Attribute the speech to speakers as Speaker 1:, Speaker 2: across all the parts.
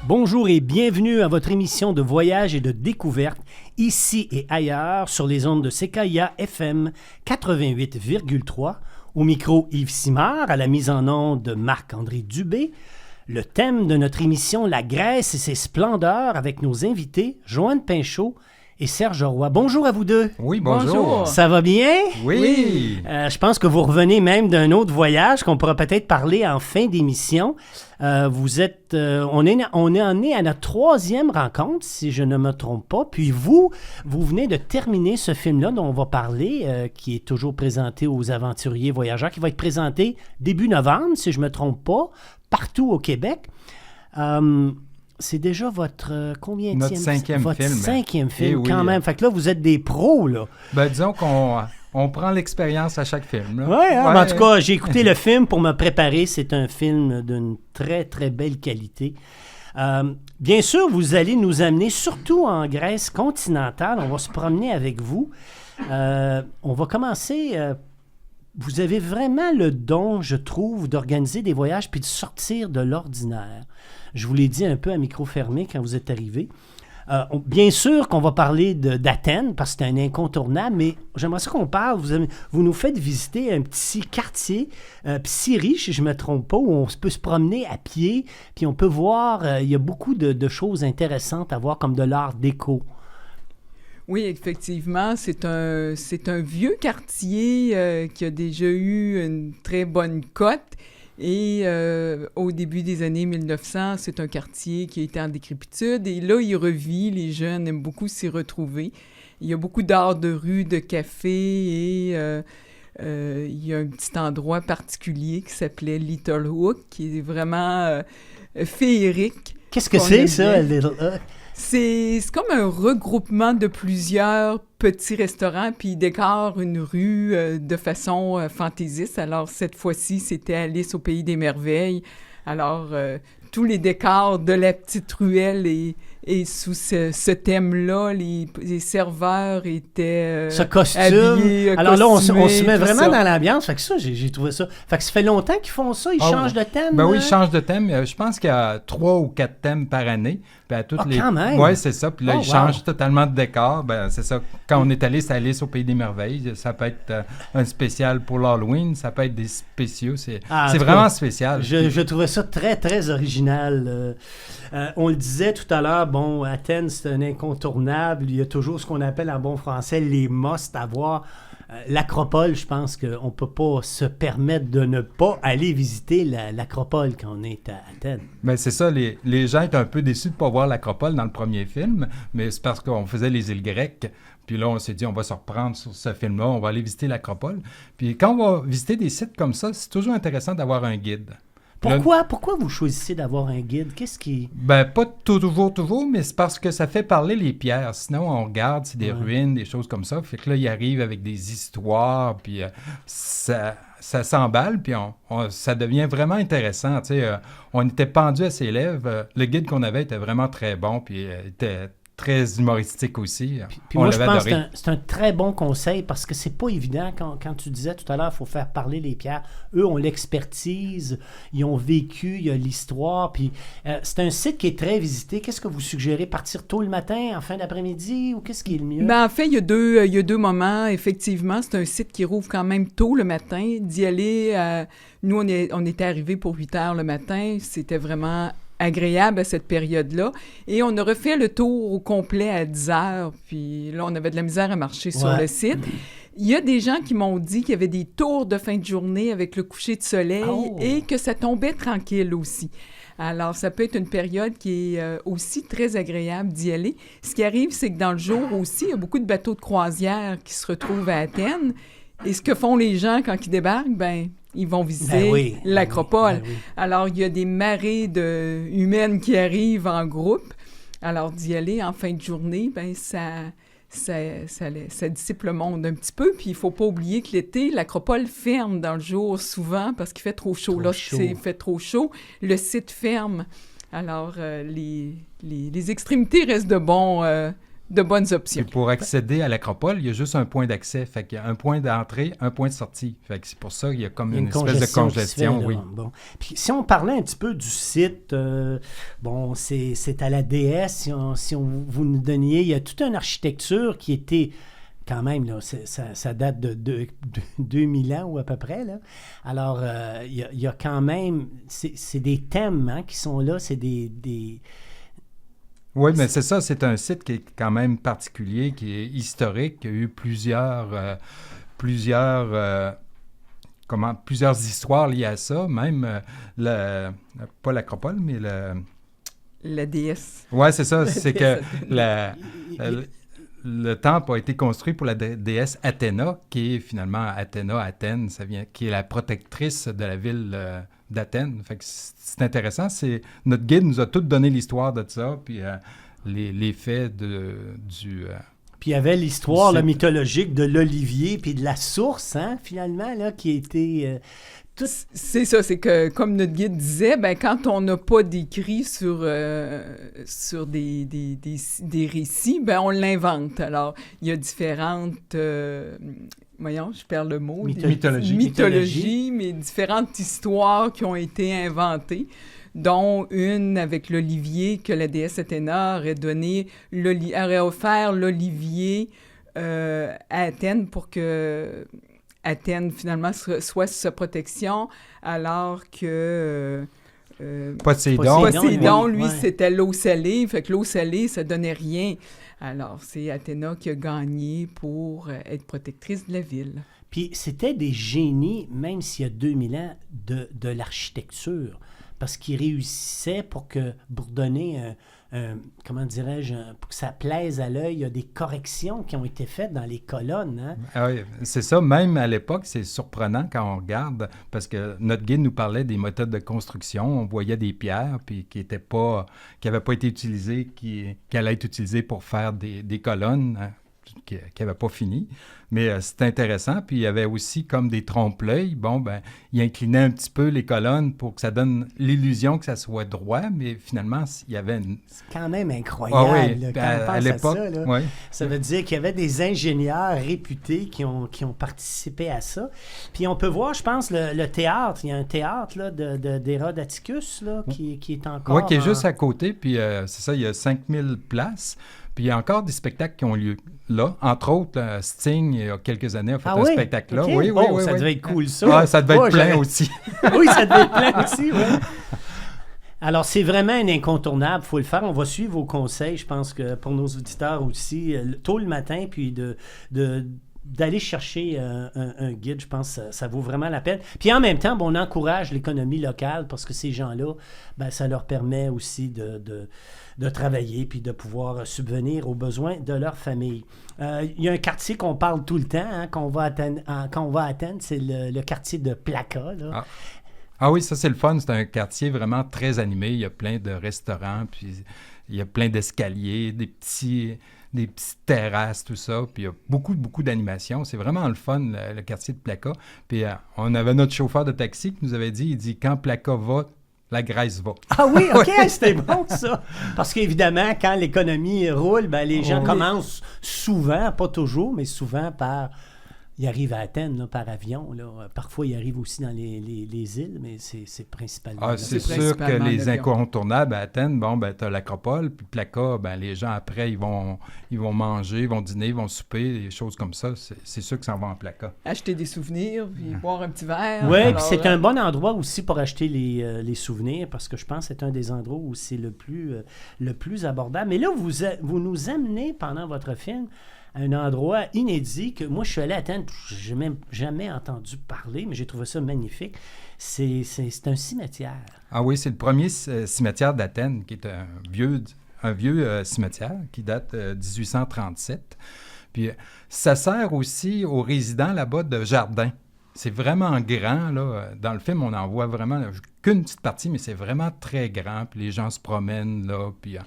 Speaker 1: Bonjour et bienvenue à votre émission de voyage et de découverte, ici et ailleurs, sur les ondes de CKIA FM 88,3. Au micro, Yves Simard, à la mise en onde de Marc-André Dubé. Le thème de notre émission, la Grèce et ses splendeurs, avec nos invités, Joanne Pinchot et Serge Roy. Bonjour à vous deux.
Speaker 2: Oui, bonjour.
Speaker 1: Ça va bien?
Speaker 2: Oui.
Speaker 1: Je pense que vous revenez même d'un autre voyage qu'on pourra peut-être parler en fin d'émission. Vous êtes, on est à notre troisième rencontre, si je ne me trompe pas. Puis vous venez de terminer ce film-là dont on va parler, qui est toujours présenté aux aventuriers voyageurs, qui va être présenté début novembre, si je ne me trompe pas, partout au Québec. C'est déjà votre combienième?
Speaker 2: Notre cinquième film.
Speaker 1: Votre cinquième film,
Speaker 2: oui,
Speaker 1: quand même. Fait que là, vous êtes des pros, là.
Speaker 2: Ben, disons qu'on prend l'expérience à chaque film.
Speaker 1: Oui, ouais. En tout cas, j'ai écouté le film pour me préparer. C'est un film d'une très, très belle qualité. Bien sûr, vous allez nous amener, surtout en Grèce continentale. On va se promener avec vous. On va commencer... vous avez vraiment le don, je trouve, d'organiser des voyages puis de sortir de l'ordinaire. Je vous l'ai dit un peu à micro fermé quand vous êtes arrivés. Bien sûr qu'on va parler d'Athènes, parce que c'est un incontournable, mais j'aimerais ça qu'on parle. Vous nous faites visiter un petit quartier, si riche, si je ne me trompe pas, où on peut se promener à pied, puis on peut voir, il y a beaucoup de choses intéressantes à voir, comme de l'art déco.
Speaker 3: Oui, effectivement, c'est un vieux quartier qui a déjà eu une très bonne cote. Et au début des années 1900, c'est un quartier qui a été en décrépitude. Et là, il revit, les jeunes aiment beaucoup s'y retrouver. Il y a beaucoup d'art de rue, de café et il y a un petit endroit particulier qui s'appelait Little Hook, qui est vraiment féerique.
Speaker 1: Qu'est-ce que c'est, ça, Little Hook?
Speaker 3: C'est comme un regroupement de plusieurs petits restaurants, puis ils décorent une rue de façon fantaisiste. Alors, cette fois-ci, c'était Alice au Pays des Merveilles. Alors, tous les décors de la petite ruelle et sous ce thème-là, les serveurs étaient
Speaker 1: ce costume.
Speaker 3: Habillés,
Speaker 1: alors là, on se met vraiment
Speaker 3: ça.
Speaker 1: dans l'ambiance. Fait que ça, j'ai trouvé ça. Fait que ça fait longtemps qu'ils font ça. Ils changent de thème.
Speaker 2: Ben oui, ils changent de thème. Je pense qu'il y a 3 ou 4 thèmes par année. Puis à toutes
Speaker 1: quand même!
Speaker 2: Oui, c'est ça. Puis là, ils changent
Speaker 1: wow.
Speaker 2: totalement de décor. Ben, c'est ça. Quand on est allé, c'est Alice au Pays des Merveilles. Ça peut être un spécial pour l'Halloween. Ça peut être des spéciaux. C'est vraiment spécial.
Speaker 1: Je trouvais ça très, très original. On le disait tout à l'heure, bon, Athènes, c'est un incontournable. Il y a toujours ce qu'on appelle en bon français les must à voir. L'Acropole, je pense qu'on ne peut pas se permettre de ne pas aller visiter l'Acropole quand on est à Athènes.
Speaker 2: Bien, c'est ça. Les gens étaient un peu déçus de ne pas voir l'Acropole dans le premier film, mais c'est parce qu'on faisait les îles grecques. Puis là, on s'est dit, on va se reprendre sur ce film-là, on va aller visiter l'Acropole. Puis quand on va visiter des sites comme ça, c'est toujours intéressant d'avoir un guide.
Speaker 1: Pourquoi vous choisissez d'avoir un guide? Qu'est-ce qui...
Speaker 2: Ben, pas toujours, mais c'est parce que ça fait parler les pierres. Sinon, on regarde, c'est des ruines, des choses comme ça. Fait que là, il arrive avec des histoires, puis ça s'emballe, puis ça devient vraiment intéressant. Tu sais, on était pendu à ses lèvres. Le guide qu'on avait était vraiment très bon, puis était très humoristique aussi.
Speaker 1: Puis moi, je pense que c'est un très bon conseil parce que c'est pas évident quand tu disais tout à l'heure, il faut faire parler les pierres. Eux ont l'expertise, ils ont vécu, il y a l'histoire. Puis c'est un site qui est très visité. Qu'est-ce que vous suggérez? Partir tôt le matin, en fin d'après-midi, ou qu'est-ce qui est le mieux?
Speaker 3: Ben, en fait, il y a deux moments. Effectivement, c'est un site qui rouvre quand même tôt le matin. D'y aller, nous, on était arrivés pour 8 heures le matin. C'était vraiment agréable à cette période-là. Et on a refait le tour au complet à 10 heures. Puis là, on avait de la misère à marcher sur le site. Il y a des gens qui m'ont dit qu'il y avait des tours de fin de journée avec le coucher de soleil et que ça tombait tranquille aussi. Alors, ça peut être une période qui est aussi très agréable d'y aller. Ce qui arrive, c'est que dans le jour aussi, il y a beaucoup de bateaux de croisière qui se retrouvent à Athènes. Et ce que font les gens quand ils débarquent, ben ils vont visiter l'Acropole.
Speaker 1: Ben oui.
Speaker 3: Alors, il y a des marées humaines qui arrivent en groupe. Alors, d'y aller en fin de journée, ben ça dissipe le monde un petit peu. Puis, il ne faut pas oublier que l'été, l'Acropole ferme dans le jour souvent parce qu'il fait trop chaud. Il fait trop chaud. Le site ferme. Alors, les extrémités restent de de bonnes options.
Speaker 2: Puis pour accéder à l'Acropole, il y a juste un point d'accès. Fait qu'il y a un point d'entrée, un point de sortie. Fait que c'est pour ça qu'il y a comme une espèce de congestion.
Speaker 1: Fait,
Speaker 2: oui.
Speaker 1: Bon. Puis si on parlait un petit peu du site, bon, c'est à la DS, si vous nous donniez, il y a toute une architecture qui était quand même, là, ça date de 2000 ans ou à peu près. Là. Alors, il y a quand même, c'est des thèmes hein, qui sont là, c'est des...
Speaker 2: Oui, mais c'est ça, c'est un site qui est quand même particulier, qui est historique, qui a eu plusieurs histoires liées à ça, même pas l'Acropole, mais
Speaker 3: la déesse.
Speaker 2: Oui, c'est ça, c'est que le temple a été construit pour la déesse Athéna, qui est finalement Athéna, Athènes, qui est la protectrice de la ville d'Athènes. Fait que c'est intéressant. Notre guide nous a tout donné l'histoire de ça, puis les faits du...
Speaker 1: Puis il y avait l'histoire mythologique de l'olivier puis de la source, hein, finalement, là, qui était...
Speaker 3: C'est ça, c'est que, comme notre guide disait, ben, quand on n'a pas d'écrit sur des récits, ben, on l'invente. Alors, il y a différentes... voyons, je perds le mot. Mythologie, mais différentes histoires qui ont été inventées, dont une avec l'olivier que la déesse Athéna aurait offert l'olivier à Athènes pour que Athènes, finalement, soit sous sa protection, alors que... Poséidon, lui, c'était l'eau salée. Fait que l'eau salée, ça donnait rien. Alors, c'est Athéna qui a gagné pour être protectrice de la ville.
Speaker 1: Puis, c'était des génies, même s'il y a 2000 ans, de l'architecture. Parce qu'ils réussissaient pour donner comment dirais-je, pour que ça plaise à l'œil, il y a des corrections qui ont été faites dans les colonnes. Hein?
Speaker 2: Ah oui, c'est ça. Même à l'époque, c'est surprenant quand on regarde, parce que notre guide nous parlait des méthodes de construction. On voyait des pierres puis qui n'avaient pas été utilisées, qui allaient être utilisées pour faire des colonnes hein, qui n'avaient pas fini. Mais c'était intéressant. Puis il y avait aussi comme des trompe-l'œil. Bon, ben, il inclinait un petit peu les colonnes pour que ça donne l'illusion que ça soit droit, mais finalement, il y avait une...
Speaker 1: C'est quand même incroyable.
Speaker 2: Ah oui,
Speaker 1: là, quand on pense
Speaker 2: à l'époque,
Speaker 1: à ça. Là,
Speaker 2: oui.
Speaker 1: Ça veut dire qu'il y avait des ingénieurs réputés qui ont participé à ça. Puis on peut voir, je pense, le théâtre. Il y a un théâtre là, d'Hérode Atticus là, qui est encore...
Speaker 2: Oui, qui est juste à côté. Puis c'est ça, il y a 5000 places. Puis il y a encore des spectacles qui ont lieu là. Entre autres, Sting, il y a quelques années, a fait un spectacle là.
Speaker 1: Okay.
Speaker 2: Oui,
Speaker 1: ça devait être cool, ça.
Speaker 2: Ah, ça devait être plein aussi.
Speaker 1: Oui, ça devait être plein aussi, oui. Alors, c'est vraiment un incontournable. Il faut le faire. On va suivre vos conseils, je pense que pour nos auditeurs aussi, tôt le matin, puis d'aller chercher un guide, je pense que ça vaut vraiment la peine. Puis en même temps, on encourage l'économie locale parce que ces gens-là, ben, ça leur permet aussi de travailler puis de pouvoir subvenir aux besoins de leur famille. Il y a un quartier qu'on parle tout le temps, hein, quand on va à Athènes, c'est le quartier de Plaka. Là.
Speaker 2: Ah oui, ça c'est le fun. C'est un quartier vraiment très animé. Il y a plein de restaurants, puis il y a plein d'escaliers, des petites terrasses, tout ça. Puis il y a beaucoup d'animation. C'est vraiment le fun, le quartier de Plaka. Puis on avait notre chauffeur de taxi qui nous avait dit, il dit, quand Plaka va, la Grèce va.
Speaker 1: Ah oui, OK, c'était bon ça. Parce qu'évidemment, quand l'économie roule, ben, les gens commencent souvent, pas toujours, mais souvent par... Ils arrivent à Athènes là, par avion. Là. Parfois, ils arrivent aussi dans les îles, mais c'est principalement...
Speaker 2: Ah, c'est sûr que les incontournables à Athènes, bon, ben, tu as l'Acropole, puis Plaka, ben, les gens, après, ils vont manger, ils vont dîner, ils vont souper, des choses comme ça. C'est sûr que ça va en Plaka.
Speaker 3: Acheter des souvenirs, puis boire un petit verre.
Speaker 1: Oui, puis c'est un bon endroit aussi pour acheter les souvenirs, parce que je pense que c'est un des endroits où c'est le plus abordable. Mais là, vous nous amenez, pendant votre film, un endroit inédit que moi, je suis allé à Athènes, je n'ai même jamais entendu parler, mais j'ai trouvé ça magnifique. C'est un cimetière.
Speaker 2: Ah oui, c'est le premier cimetière d'Athènes, qui est un vieux cimetière qui date de 1837. Puis ça sert aussi aux résidents là-bas de jardin. C'est vraiment grand, là. Dans le film, on en voit vraiment qu'une petite partie, mais c'est vraiment très grand. Puis les gens se promènent, là, puis...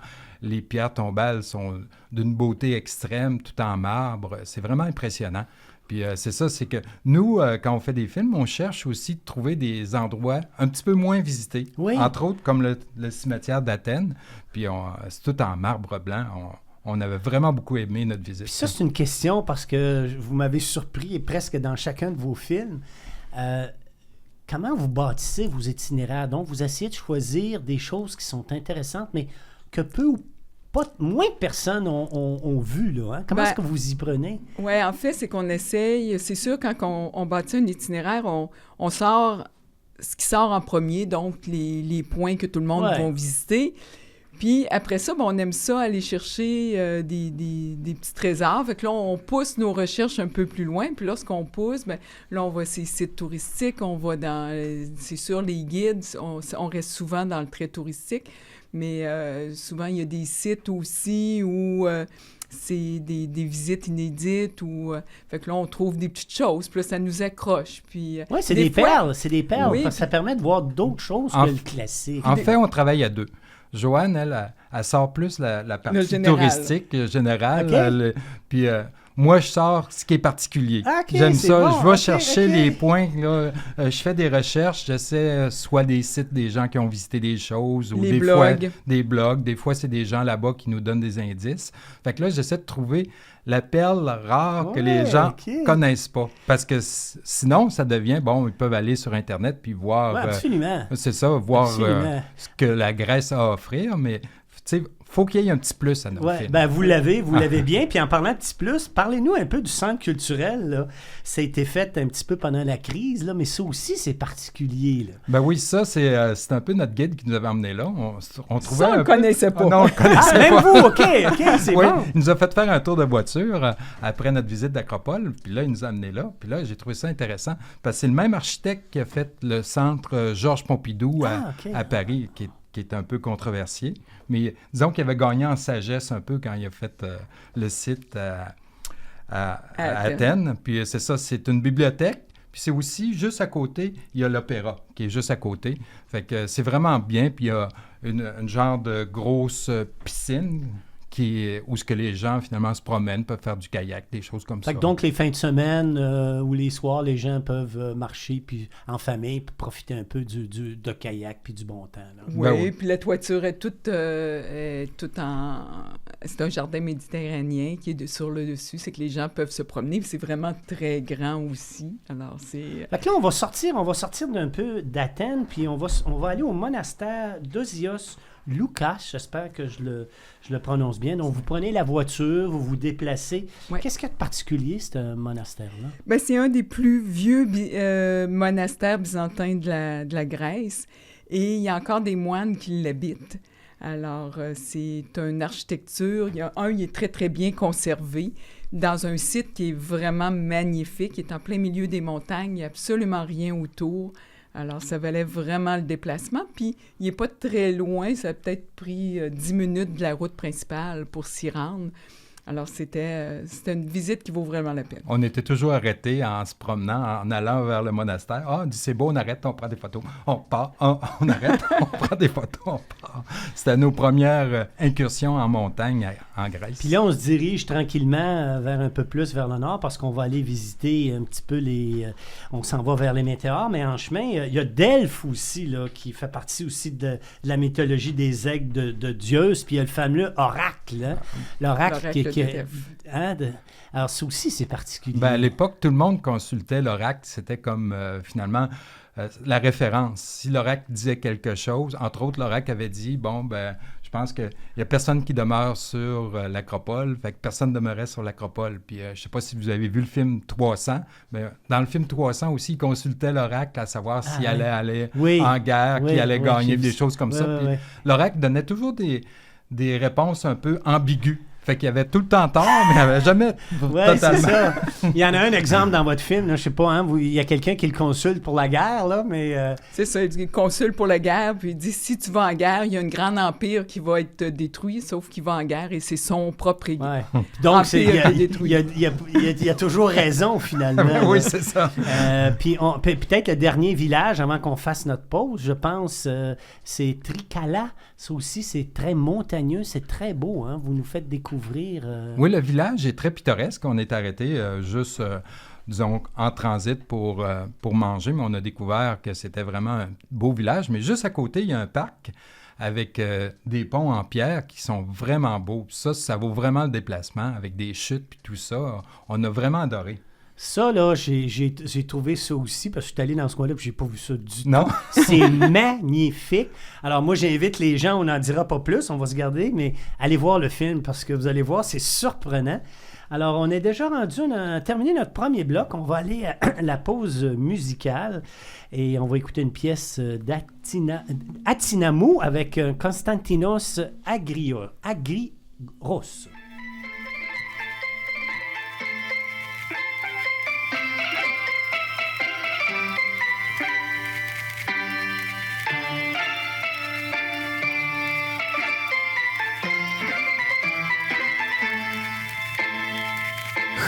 Speaker 2: les pierres tombales sont d'une beauté extrême, tout en marbre. C'est vraiment impressionnant. Puis c'est ça, c'est que nous, quand on fait des films, on cherche aussi de trouver des endroits un petit peu moins visités. Oui. Entre autres, comme le cimetière d'Athènes. Puis c'est tout en marbre blanc. on avait vraiment beaucoup aimé notre visite.
Speaker 1: Puis ça, c'est une question parce que vous m'avez surpris presque dans chacun de vos films. Comment vous bâtissez vos itinéraires? Donc, vous essayez de choisir des choses qui sont intéressantes, mais que peu ou moins de personnes ont vu, là. Hein? Comment est-ce que vous y prenez?
Speaker 3: Oui, en fait, c'est qu'on essaye. C'est sûr, quand on bâtit un itinéraire, on sort ce qui sort en premier, donc les points que tout le monde va visiter. Puis après ça, on aime ça aller chercher des petits trésors. Fait que là, on pousse nos recherches un peu plus loin. Puis lorsqu'on pousse, là, on va sur les sites touristiques, on va dans... c'est sûr, les guides, on reste souvent dans le très touristique. Mais souvent, il y a des sites aussi où c'est des visites inédites. Fait que là, on trouve des petites choses. Puis là, ça nous accroche. Puis,
Speaker 1: oui, c'est des perles. C'est des perles.
Speaker 3: Oui,
Speaker 1: parce que ça permet de voir d'autres choses que le classique.
Speaker 2: En fait, on travaille à deux. Joanne, elle sort plus la partie touristique, générale. Puis moi, je sors ce qui est particulier. J'aime ça. Je vais chercher les points. Là, je fais des recherches. J'essaie soit des sites des gens qui ont visité des choses ou des fois des blogs. Des fois, c'est des gens là-bas qui nous donnent des indices. Fait que là, j'essaie de trouver la perle rare que les gens connaissent pas. Parce que sinon, ça devient, ils peuvent aller sur Internet puis voir...
Speaker 1: absolument.
Speaker 2: C'est ça, voir ce que la Grèce a à offrir, mais tu sais, faut qu'il y ait un petit plus à notre film.
Speaker 1: Vous l'avez bien. Puis en parlant de petit plus, parlez-nous un peu du centre culturel. Là. Ça a été fait un petit peu pendant la crise, là, mais ça aussi, c'est particulier. Là.
Speaker 2: Oui, ça, c'est un peu notre guide qui nous avait emmenés là. On trouvait
Speaker 3: ça, on ne connaissait pas.
Speaker 2: Non, on le connaissait pas.
Speaker 1: Même vous, OK, c'est bon.
Speaker 2: Il nous a fait faire un tour de voiture après notre visite d'Acropole. Puis là, il nous a amenés là. Puis là, j'ai trouvé ça intéressant parce que c'est le même architecte qui a fait le centre Georges Pompidou à Paris, qui est un peu controversé. Mais disons qu'il avait gagné en sagesse un peu quand il a fait le site à Athènes. Puis c'est ça, c'est une bibliothèque. Puis c'est aussi, juste à côté, il y a l'opéra qui est juste à côté. Fait que c'est vraiment bien. Puis il y a une genre de grosse piscine où ce que les gens, finalement, se promènent, peuvent faire du kayak, des choses comme ça.
Speaker 1: Donc, les fins de semaine ou les soirs, les gens peuvent marcher puis en famille puis profiter un peu de kayak puis du bon temps. Là.
Speaker 3: Oui, puis la toiture est toute en... C'est un jardin méditerranéen qui est sur le dessus. C'est que les gens peuvent se promener. Puis c'est vraiment très grand aussi. Alors, c'est...
Speaker 1: Fait que là, on va sortir d'un peu d'Athènes puis on va aller au monastère d'Osios Loukas, j'espère que je le prononce bien. Donc, vous prenez la voiture, vous vous déplacez. Ouais. Qu'est-ce qu'il y a de particulier, ce monastère-là?
Speaker 3: C'est un des plus vieux monastères byzantins de la Grèce. Et il y a encore des moines qui l'habitent. Alors, c'est une architecture. Il est très, très bien conservé dans un site qui est vraiment magnifique. Il est en plein milieu des montagnes. Il n'y a absolument rien autour. Alors, ça valait vraiment le déplacement. Puis, il n'est pas très loin. Ça a peut-être pris 10 minutes de la route principale pour s'y rendre. Alors, c'était une visite qui vaut vraiment la peine.
Speaker 2: On était toujours arrêtés en se promenant, en allant vers le monastère. Ah, on dit, c'est beau, on arrête, on prend des photos. On part, on arrête, on prend des photos, on part. C'était nos premières incursions en montagne en Grèce.
Speaker 1: Puis là, on se dirige tranquillement vers un peu plus vers le nord parce qu'on va aller visiter un petit peu on s'en va vers les météores, mais en chemin, il y a Delphes aussi, là, qui fait partie aussi de la mythologie des aigles de Zeus. Puis il y a le fameux oracle, hein? L'oracle qui alors, ça aussi, c'est particulier.
Speaker 2: À l'époque, tout le monde consultait l'oracle. C'était comme, finalement, la référence. Si l'oracle disait quelque chose, entre autres, l'oracle avait dit, je pense qu'il n'y a personne qui demeure sur l'Acropole, fait que personne ne demeurait sur l'Acropole. Puis, je ne sais pas si vous avez vu le film 300, mais dans le film 300 aussi, il consultait l'oracle à savoir s'il allait aller en guerre, qui allait gagner, des choses comme ça. Puis, l'oracle donnait toujours des réponses un peu ambiguës. Fait qu'il y avait tout le temps tort, mais il n'y avait jamais totalement.
Speaker 1: C'est ça. Il y en a un exemple dans votre film, là, je sais pas, il y a quelqu'un qui le consulte pour la guerre, là, mais...
Speaker 3: C'est ça, il consulte pour la guerre, puis il dit, si tu vas en guerre, il y a un grand empire qui va être détruit, sauf qu'il va en guerre et c'est son propre
Speaker 1: Donc, il y a toujours raison, finalement.
Speaker 2: Oui, c'est ça.
Speaker 1: Puis peut-être le dernier village, avant qu'on fasse notre pause, je pense, c'est Trikala. Ça aussi, c'est très montagneux, c'est très beau, hein? Vous nous faites découvrir...
Speaker 2: Oui, le village est très pittoresque. On est arrêté juste, disons, en transit pour manger, mais on a découvert que c'était vraiment un beau village. Mais juste à côté, il y a un parc avec des ponts en pierre qui sont vraiment beaux. Puis ça vaut vraiment le déplacement avec des chutes puis tout ça. On a vraiment adoré.
Speaker 1: Ça, là, j'ai trouvé ça aussi, parce que je suis allé dans ce coin-là et j'ai pas vu ça du tout.
Speaker 2: Non?
Speaker 1: C'est magnifique. Alors, moi, j'invite les gens, on n'en dira pas plus, on va se garder, mais allez voir le film, parce que vous allez voir, c'est surprenant. Alors, on est déjà rendu, on a terminé notre premier bloc. On va aller à la pause musicale et on va écouter une pièce d'Atinamou avec Konstantinos Agriros.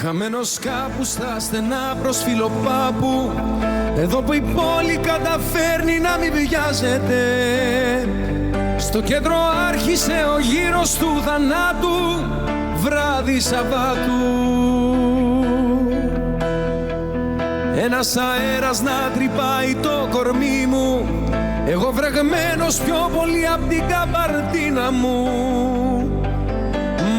Speaker 4: Χαμένος κάπου στα στενά προς Φιλοπάπου, εδώ που η πόλη καταφέρνει να μην βιάζεται. Στο κέντρο άρχισε ο γύρος του θανάτου, βράδυ Σαββάτου. Ένας αέρας να τρυπάει το κορμί μου, εγώ βρεγμένος πιο πολύ απ' την καμπαρτίνα μου.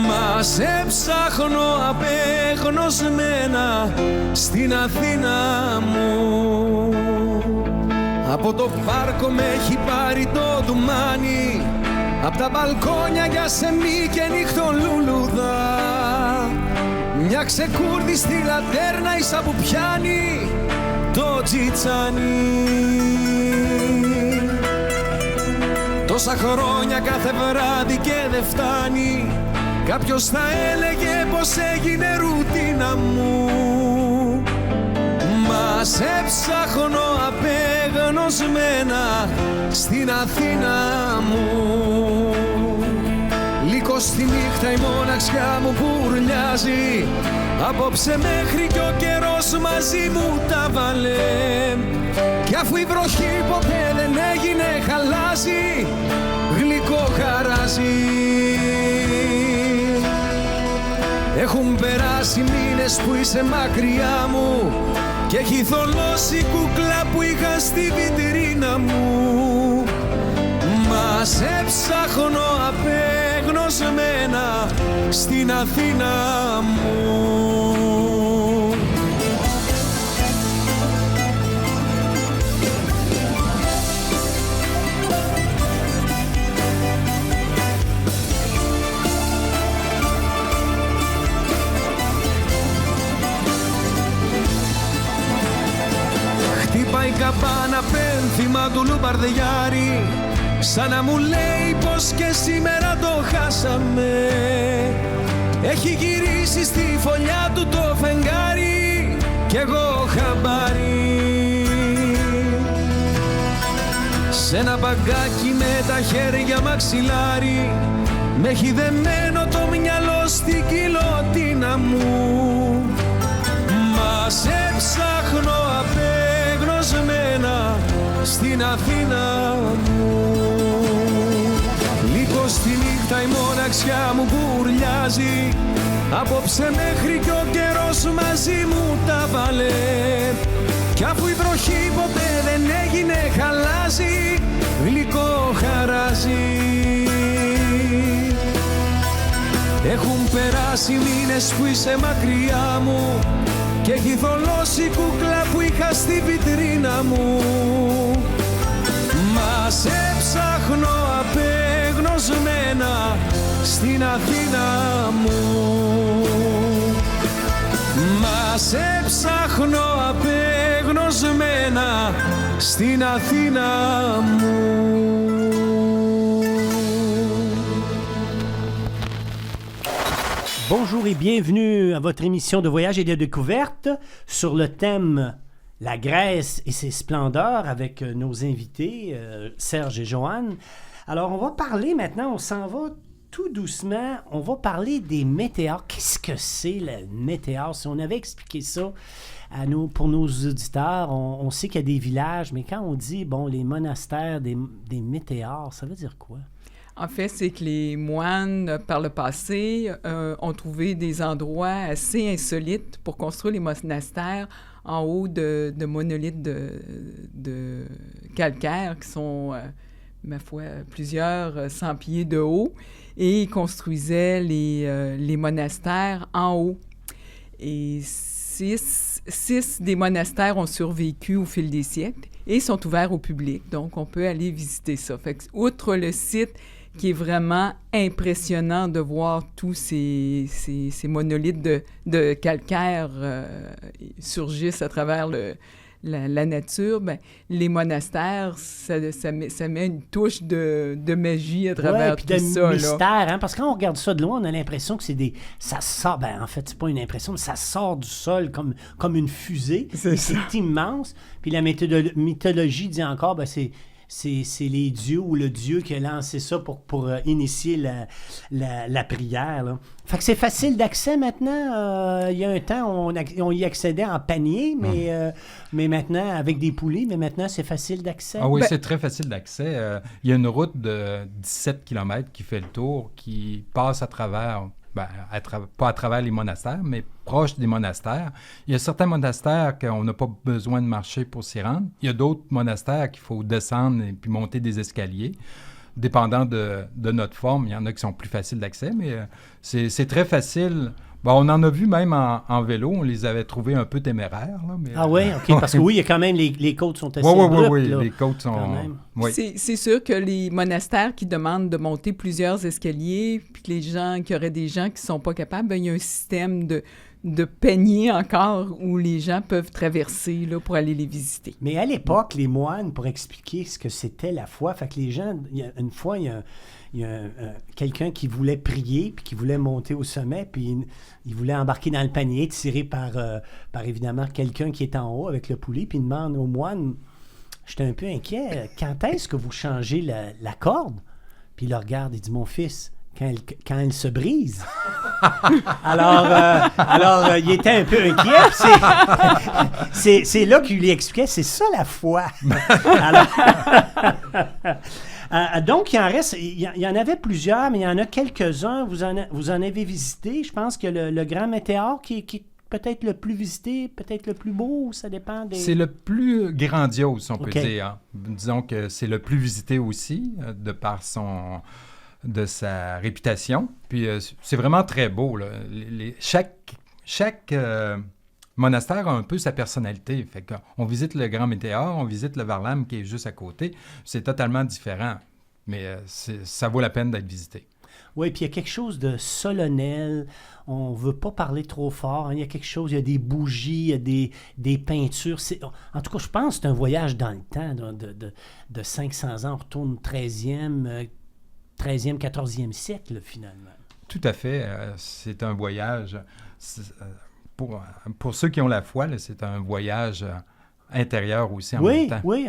Speaker 4: Μα σε ψάχνω απεγνωσμένα στην Αθήνα μου. Από το πάρκο με έχει πάρει το ντουμάνι, απ' τα μπαλκόνια για σεμί και νυχτολούλουδα. Μια ξεκούρδιστη λατέρνα ίσα που πιάνει το τζιτσάνι. Τόσα χρόνια κάθε βράδυ και δεν φτάνει, κάποιος θα έλεγε πως έγινε ρουτίνα μου. Μα σε ψάχνω απεγνωσμένα στην Αθήνα μου. Λίγο στη νύχτα η μοναξιά μου πουρλιάζει, απόψε μέχρι κι ο καιρός μαζί μου τα βάλε. Κι αφού η βροχή ποτέ δεν έγινε χαλάζει, γλυκό χαράζει. Έχουν περάσει μήνες που είσαι μακριά μου και έχει θολώσει κούκλα που είχα στη βιτρίνα μου. Μα σε ψάχνω απεγνωσμένα στην Αθήνα μου. Η καμπάνα πένθυμα του Λουμπαρδιάρη, σαν να μου λέει πως και σήμερα το χάσαμε. Έχει γυρίσει στη φωλιά του το φεγγάρι κι εγώ χαμπάρι. Σ' ένα μπαγκάκι με τα χέρια μαξιλάρι, με έχει δεμένο το μυαλό στην κοιλωτίνα μου. Μα σε ψάχνω απεγνωσμένα στην Αθήνα μου. Λίγο στη νύχτα η μοναξιά μου μπουρλιάζει, απόψε μέχρι κι ο καιρός μαζί μου τα βάλε. Κι αφού η βροχή ποτέ δεν έγινε χαλάζει, γλυκό χαράζει. Έχουν περάσει μήνες που είσαι μακριά μου και έχει θολώσει η κούκλα που είχα στη βιτρίνα μου. Μα σε ψάχνω απεγνωσμένα στην Αθήνα μου. Μα σε ψάχνω απεγνωσμένα στην Αθήνα μου.
Speaker 1: Bonjour et bienvenue à votre émission de voyage et de découverte sur le thème La Grèce et ses splendeurs avec nos invités Serge et Joanne. Alors, on va parler maintenant, on s'en va tout doucement, on va parler des météores. Qu'est-ce que c'est le météore? Si on avait expliqué ça à nous, pour nos auditeurs, on sait qu'il y a des villages, mais quand on dit, bon, les monastères des météores, ça veut dire quoi?
Speaker 3: En fait, c'est que les moines, par le passé, ont trouvé des endroits assez insolites pour construire les monastères en haut de monolithes de calcaire qui sont ma foi, plusieurs 100 pieds de haut, et ils construisaient les monastères en haut. Et 6 des monastères ont survécu au fil des siècles et sont ouverts au public, donc on peut aller visiter ça. Fait que, outre le site qui est vraiment impressionnant de voir tous ces monolithes de calcaire surgissent à travers la nature, ben, les monastères, ça met une touche de magie à travers tout ça.
Speaker 1: Ouais, puis de mystère, hein, parce que quand on regarde ça de loin, on a l'impression que ça sort, ben en fait, c'est pas une impression, mais ça sort du sol comme une fusée. C'est immense. Puis la mythologie dit encore, ben c'est les dieux ou le dieu qui a lancé ça pour initier la prière, là. Fait que c'est facile d'accès maintenant. Il y a un temps, on y accédait en panier, mais maintenant, avec des poulies, mais maintenant, c'est facile d'accès.
Speaker 2: Ah oui, c'est très facile d'accès. Il y a une route de 17 km qui fait le tour, qui passe à travers... pas à travers les monastères, mais proche des monastères. Il y a certains monastères qu'on n'a pas besoin de marcher pour s'y rendre. Il y a d'autres monastères qu'il faut descendre et puis monter des escaliers. Dépendant de notre forme, il y en a qui sont plus faciles d'accès, mais c'est très facile. Bon, on en a vu même en vélo. On les avait trouvés un peu téméraires. Là, mais,
Speaker 1: ah oui, OK. Parce que oui, il y a quand même les côtes sont assez abruptes.
Speaker 2: Oui,
Speaker 1: là,
Speaker 2: les côtes sont... Oui.
Speaker 3: C'est sûr que les monastères qui demandent de monter plusieurs escaliers, puis qu'il y aurait des gens qui ne sont pas capables, ben, il y a un système de panier encore où les gens peuvent traverser là, pour aller les visiter.
Speaker 1: Mais à l'époque, les moines, pour expliquer ce que c'était la foi, fait que les gens, une fois, il y a quelqu'un qui voulait prier, puis qui voulait monter au sommet, puis il voulait embarquer dans le panier, tiré par évidemment quelqu'un qui est en haut avec le poulie, puis il demande aux moines, j'étais un peu inquiet, quand est-ce que vous changez la corde? Puis il le regarde, il dit, mon fils, quand elle se brise. Alors, il était un peu inquiet. C'est là qu'il lui expliquait, c'est ça la foi. Donc, il en reste, il y en avait plusieurs, mais il y en a quelques-uns. Vous en avez visité. Je pense que le Grand Météore qui est peut-être le plus visité, peut-être le plus beau, ça dépend des...
Speaker 2: C'est le plus grandiose, on peut dire. Hein. Disons que c'est le plus visité aussi, de par de sa réputation. Puis c'est vraiment très beau, là. Chaque monastère a un peu sa personnalité. Fait qu'on visite le Grand Météore, on visite le Varlam qui est juste à côté. C'est totalement différent, mais ça vaut la peine d'être visité.
Speaker 1: Oui, puis il y a quelque chose de solennel. On ne veut pas parler trop fort. Hein. Il y a quelque chose, il y a des bougies, il y a des peintures. En tout cas, je pense que c'est un voyage dans le temps de 500 ans. On retourne 13e, 14e siècle, finalement.
Speaker 2: Tout à fait. C'est un voyage... Pour ceux qui ont la foi, là, c'est un voyage intérieur aussi en même temps.
Speaker 1: Oui.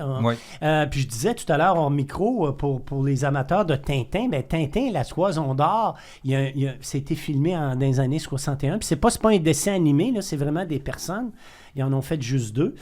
Speaker 1: Puis je disais tout à l'heure en micro, pour les amateurs de Tintin, bien, Tintin, la Toison d'or, ça a été filmé dans les années 61. Puis c'est pas un dessin animé, là, c'est vraiment des personnes. Ils en ont fait juste 2.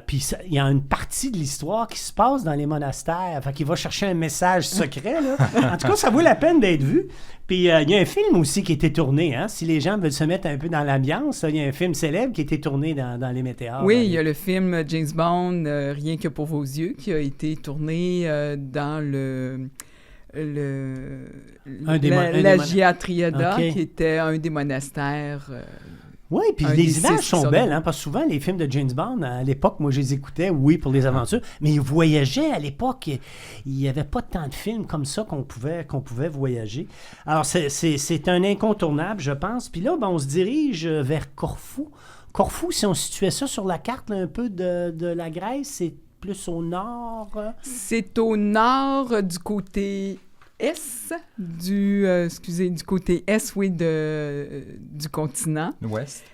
Speaker 1: Puis il y a une partie de l'histoire qui se passe dans les monastères. Fait qu'il va chercher un message secret, là. En tout cas, ça vaut la peine d'être vu. Puis il y a un film aussi qui a été tourné. Hein? Si les gens veulent se mettre un peu dans l'ambiance, il y a un film célèbre qui a été tourné dans les météores.
Speaker 3: Oui, il y a le film James Bond, Rien que pour vos yeux, qui a été tourné dans la Gia Triada, qui était un des monastères...
Speaker 1: Oui, puis les images sont belles, hein, parce que souvent, les films de James Bond, à l'époque, moi, je les écoutais, oui, pour les aventures, mais ils voyageaient à l'époque. Il n'y avait pas tant de films comme ça qu'on pouvait voyager. Alors, c'est un incontournable, je pense. Puis là, on se dirige vers Corfou. Corfou, si on situait ça sur la carte, là, un peu de la Grèce, c'est plus au nord?
Speaker 3: C'est au nord du côté... du côté est, oui, du continent.
Speaker 2: L'ouest.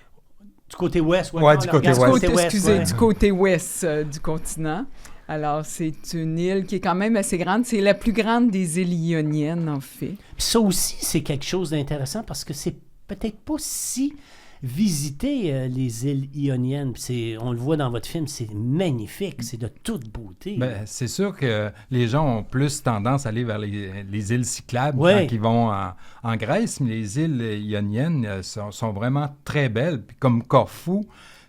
Speaker 1: Du côté ouest, oui.
Speaker 2: Ouais, du côté ouest.
Speaker 3: Du côté ouest du continent. Alors, c'est une île qui est quand même assez grande. C'est la plus grande des îles ioniennes, en fait.
Speaker 1: Puis ça aussi, c'est quelque chose d'intéressant parce que c'est peut-être pas si visiter les îles ioniennes. On le voit dans votre film, c'est magnifique, c'est de toute beauté.
Speaker 2: Ben, c'est sûr que les gens ont plus tendance à aller vers les îles cyclables quand ils vont en Grèce, mais les îles ioniennes sont vraiment très belles. Puis comme Corfou,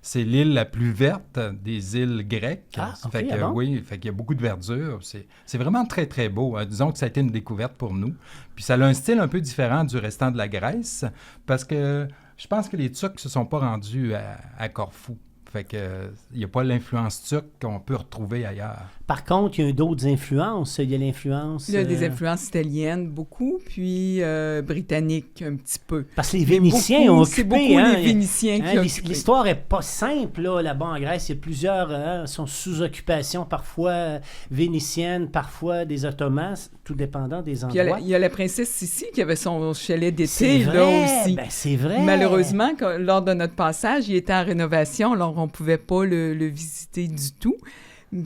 Speaker 2: c'est l'île la plus verte des îles grecques.
Speaker 1: Ah, OK,
Speaker 2: fait que,
Speaker 1: bon?
Speaker 2: oui, fait qu'il y a beaucoup de verdure. C'est vraiment très, très beau. Disons que ça a été une découverte pour nous. Puis ça a un style un peu différent du restant de la Grèce parce que je pense que les Turcs ne se sont pas rendus à Corfou. Fait que il n'y a pas l'influence turque qu'on peut retrouver ailleurs.
Speaker 1: Par contre, il y a d'autres influences. Il y a l'influence...
Speaker 3: Il y a des influences italiennes, beaucoup, puis britanniques, un petit peu.
Speaker 1: Parce que les Vénitiens ont occupé...
Speaker 3: C'est beaucoup les Vénitiens qui ont occupé.
Speaker 1: L'histoire n'est pas simple, là-bas en Grèce. Il y a plusieurs... sont sous occupation, parfois vénitienne, parfois des Ottomans, tout dépendant des endroits.
Speaker 3: Puis il y a la princesse Sissi qui avait son chalet d'été,
Speaker 1: C'est vrai,
Speaker 3: là aussi.
Speaker 1: ben c'est vrai.
Speaker 3: Malheureusement, lors de notre passage, il était en rénovation, alors on ne pouvait pas le visiter du tout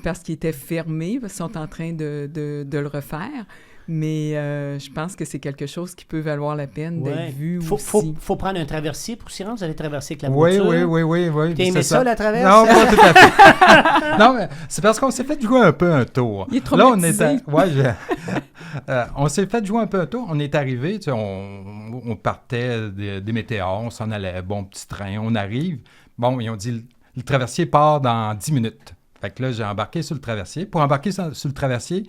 Speaker 3: parce qu'il était fermé, parce qu'ils sont en train de le refaire. Mais je pense que c'est quelque chose qui peut valoir la peine d'être vu aussi.
Speaker 1: Faut prendre un traversier pour s'y rendre. Vous allez traverser avec la
Speaker 2: Oui,
Speaker 1: voiture.
Speaker 2: oui.
Speaker 1: T'as aimé ça, la traverse?
Speaker 2: Non, pas tout à fait. Non, mais c'est parce qu'on s'est fait jouer un peu un tour.
Speaker 3: Il est traumatisé.
Speaker 2: On s'est fait jouer un peu un tour. On est arrivé, tu sais, on partait des météores, on s'en allait, bon petit train, on arrive. Bon, ils ont dit, le traversier part dans 10 minutes. Fait que là, j'ai embarqué sur le traversier. Pour embarquer sur le traversier,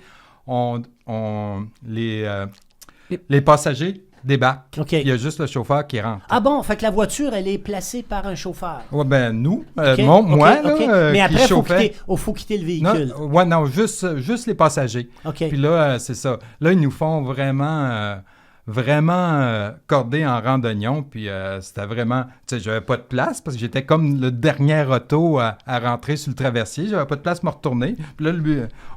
Speaker 2: les passagers débarquent.
Speaker 1: OK.
Speaker 2: Il y a juste le chauffeur qui rentre.
Speaker 1: Ah bon, fait que la voiture, elle est placée par un chauffeur.
Speaker 2: Ouais, ben nous,
Speaker 1: OK,
Speaker 2: moi,
Speaker 1: OK.
Speaker 2: là,
Speaker 1: Mais
Speaker 2: qui
Speaker 1: après, il
Speaker 2: chauffait.
Speaker 1: faut quitter le véhicule.
Speaker 2: Non, juste les passagers.
Speaker 1: OK.
Speaker 2: Puis là, c'est ça. Là, ils nous font vraiment cordé en rang d'oignon. Puis c'était vraiment... Tu sais, j'avais pas de place parce que j'étais comme le dernier auto à rentrer sur le traversier. J'avais pas de place pour me retourner. Puis là,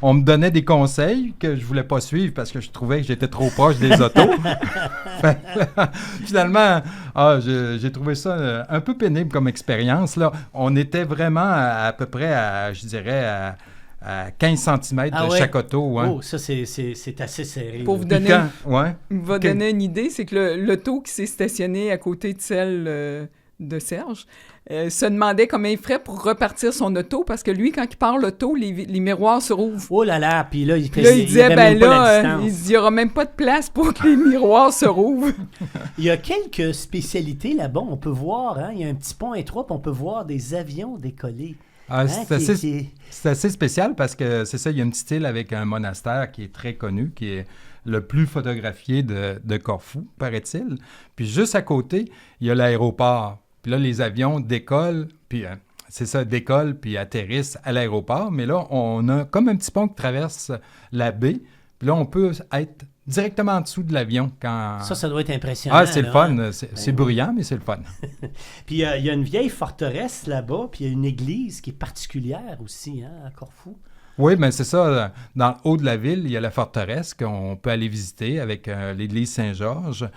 Speaker 2: on me donnait des conseils que je voulais pas suivre parce que je trouvais que j'étais trop proche des autos. Finalement, j'ai trouvé ça un peu pénible comme expérience. Là. On était vraiment à peu près je dirais, à 15 cm de chaque auto. Hein.
Speaker 1: Oh, ça, c'est assez serré.
Speaker 3: Pour vous donner,
Speaker 2: donner
Speaker 3: une idée, c'est que l'auto qui s'est stationné à côté de celle de Serge se demandait comment il ferait pour repartir son auto, parce que lui, quand il part l'auto, les miroirs se rouvrent.
Speaker 1: Oh là là, puis là, il
Speaker 3: disait,
Speaker 1: même pas la distance.
Speaker 3: Il n'y aura même pas de place pour que les miroirs se rouvrent.
Speaker 1: Il y a quelques spécialités là-bas. On peut voir, hein, il y a un petit pont étroit, puis on peut voir des avions décoller.
Speaker 2: C'est assez spécial parce que c'est ça, il y a une petite île avec un monastère qui est très connu, qui est le plus photographié de Corfou, paraît-il. Puis juste à côté, il y a l'aéroport. Puis là, les avions décollent, puis décollent puis atterrissent à l'aéroport. Mais là, on a comme un petit pont qui traverse la baie. Puis là, on peut être directement en dessous de l'avion.
Speaker 1: Ça doit être impressionnant.
Speaker 2: Ah, c'est le fun. C'est bruyant, mais c'est le fun.
Speaker 1: Puis il y a une vieille forteresse là-bas, puis il y a une église qui est particulière aussi, hein, à Corfou.
Speaker 2: Oui, mais c'est ça. Dans le haut de la ville, il y a la forteresse qu'on peut aller visiter avec l'église Saint-Georges.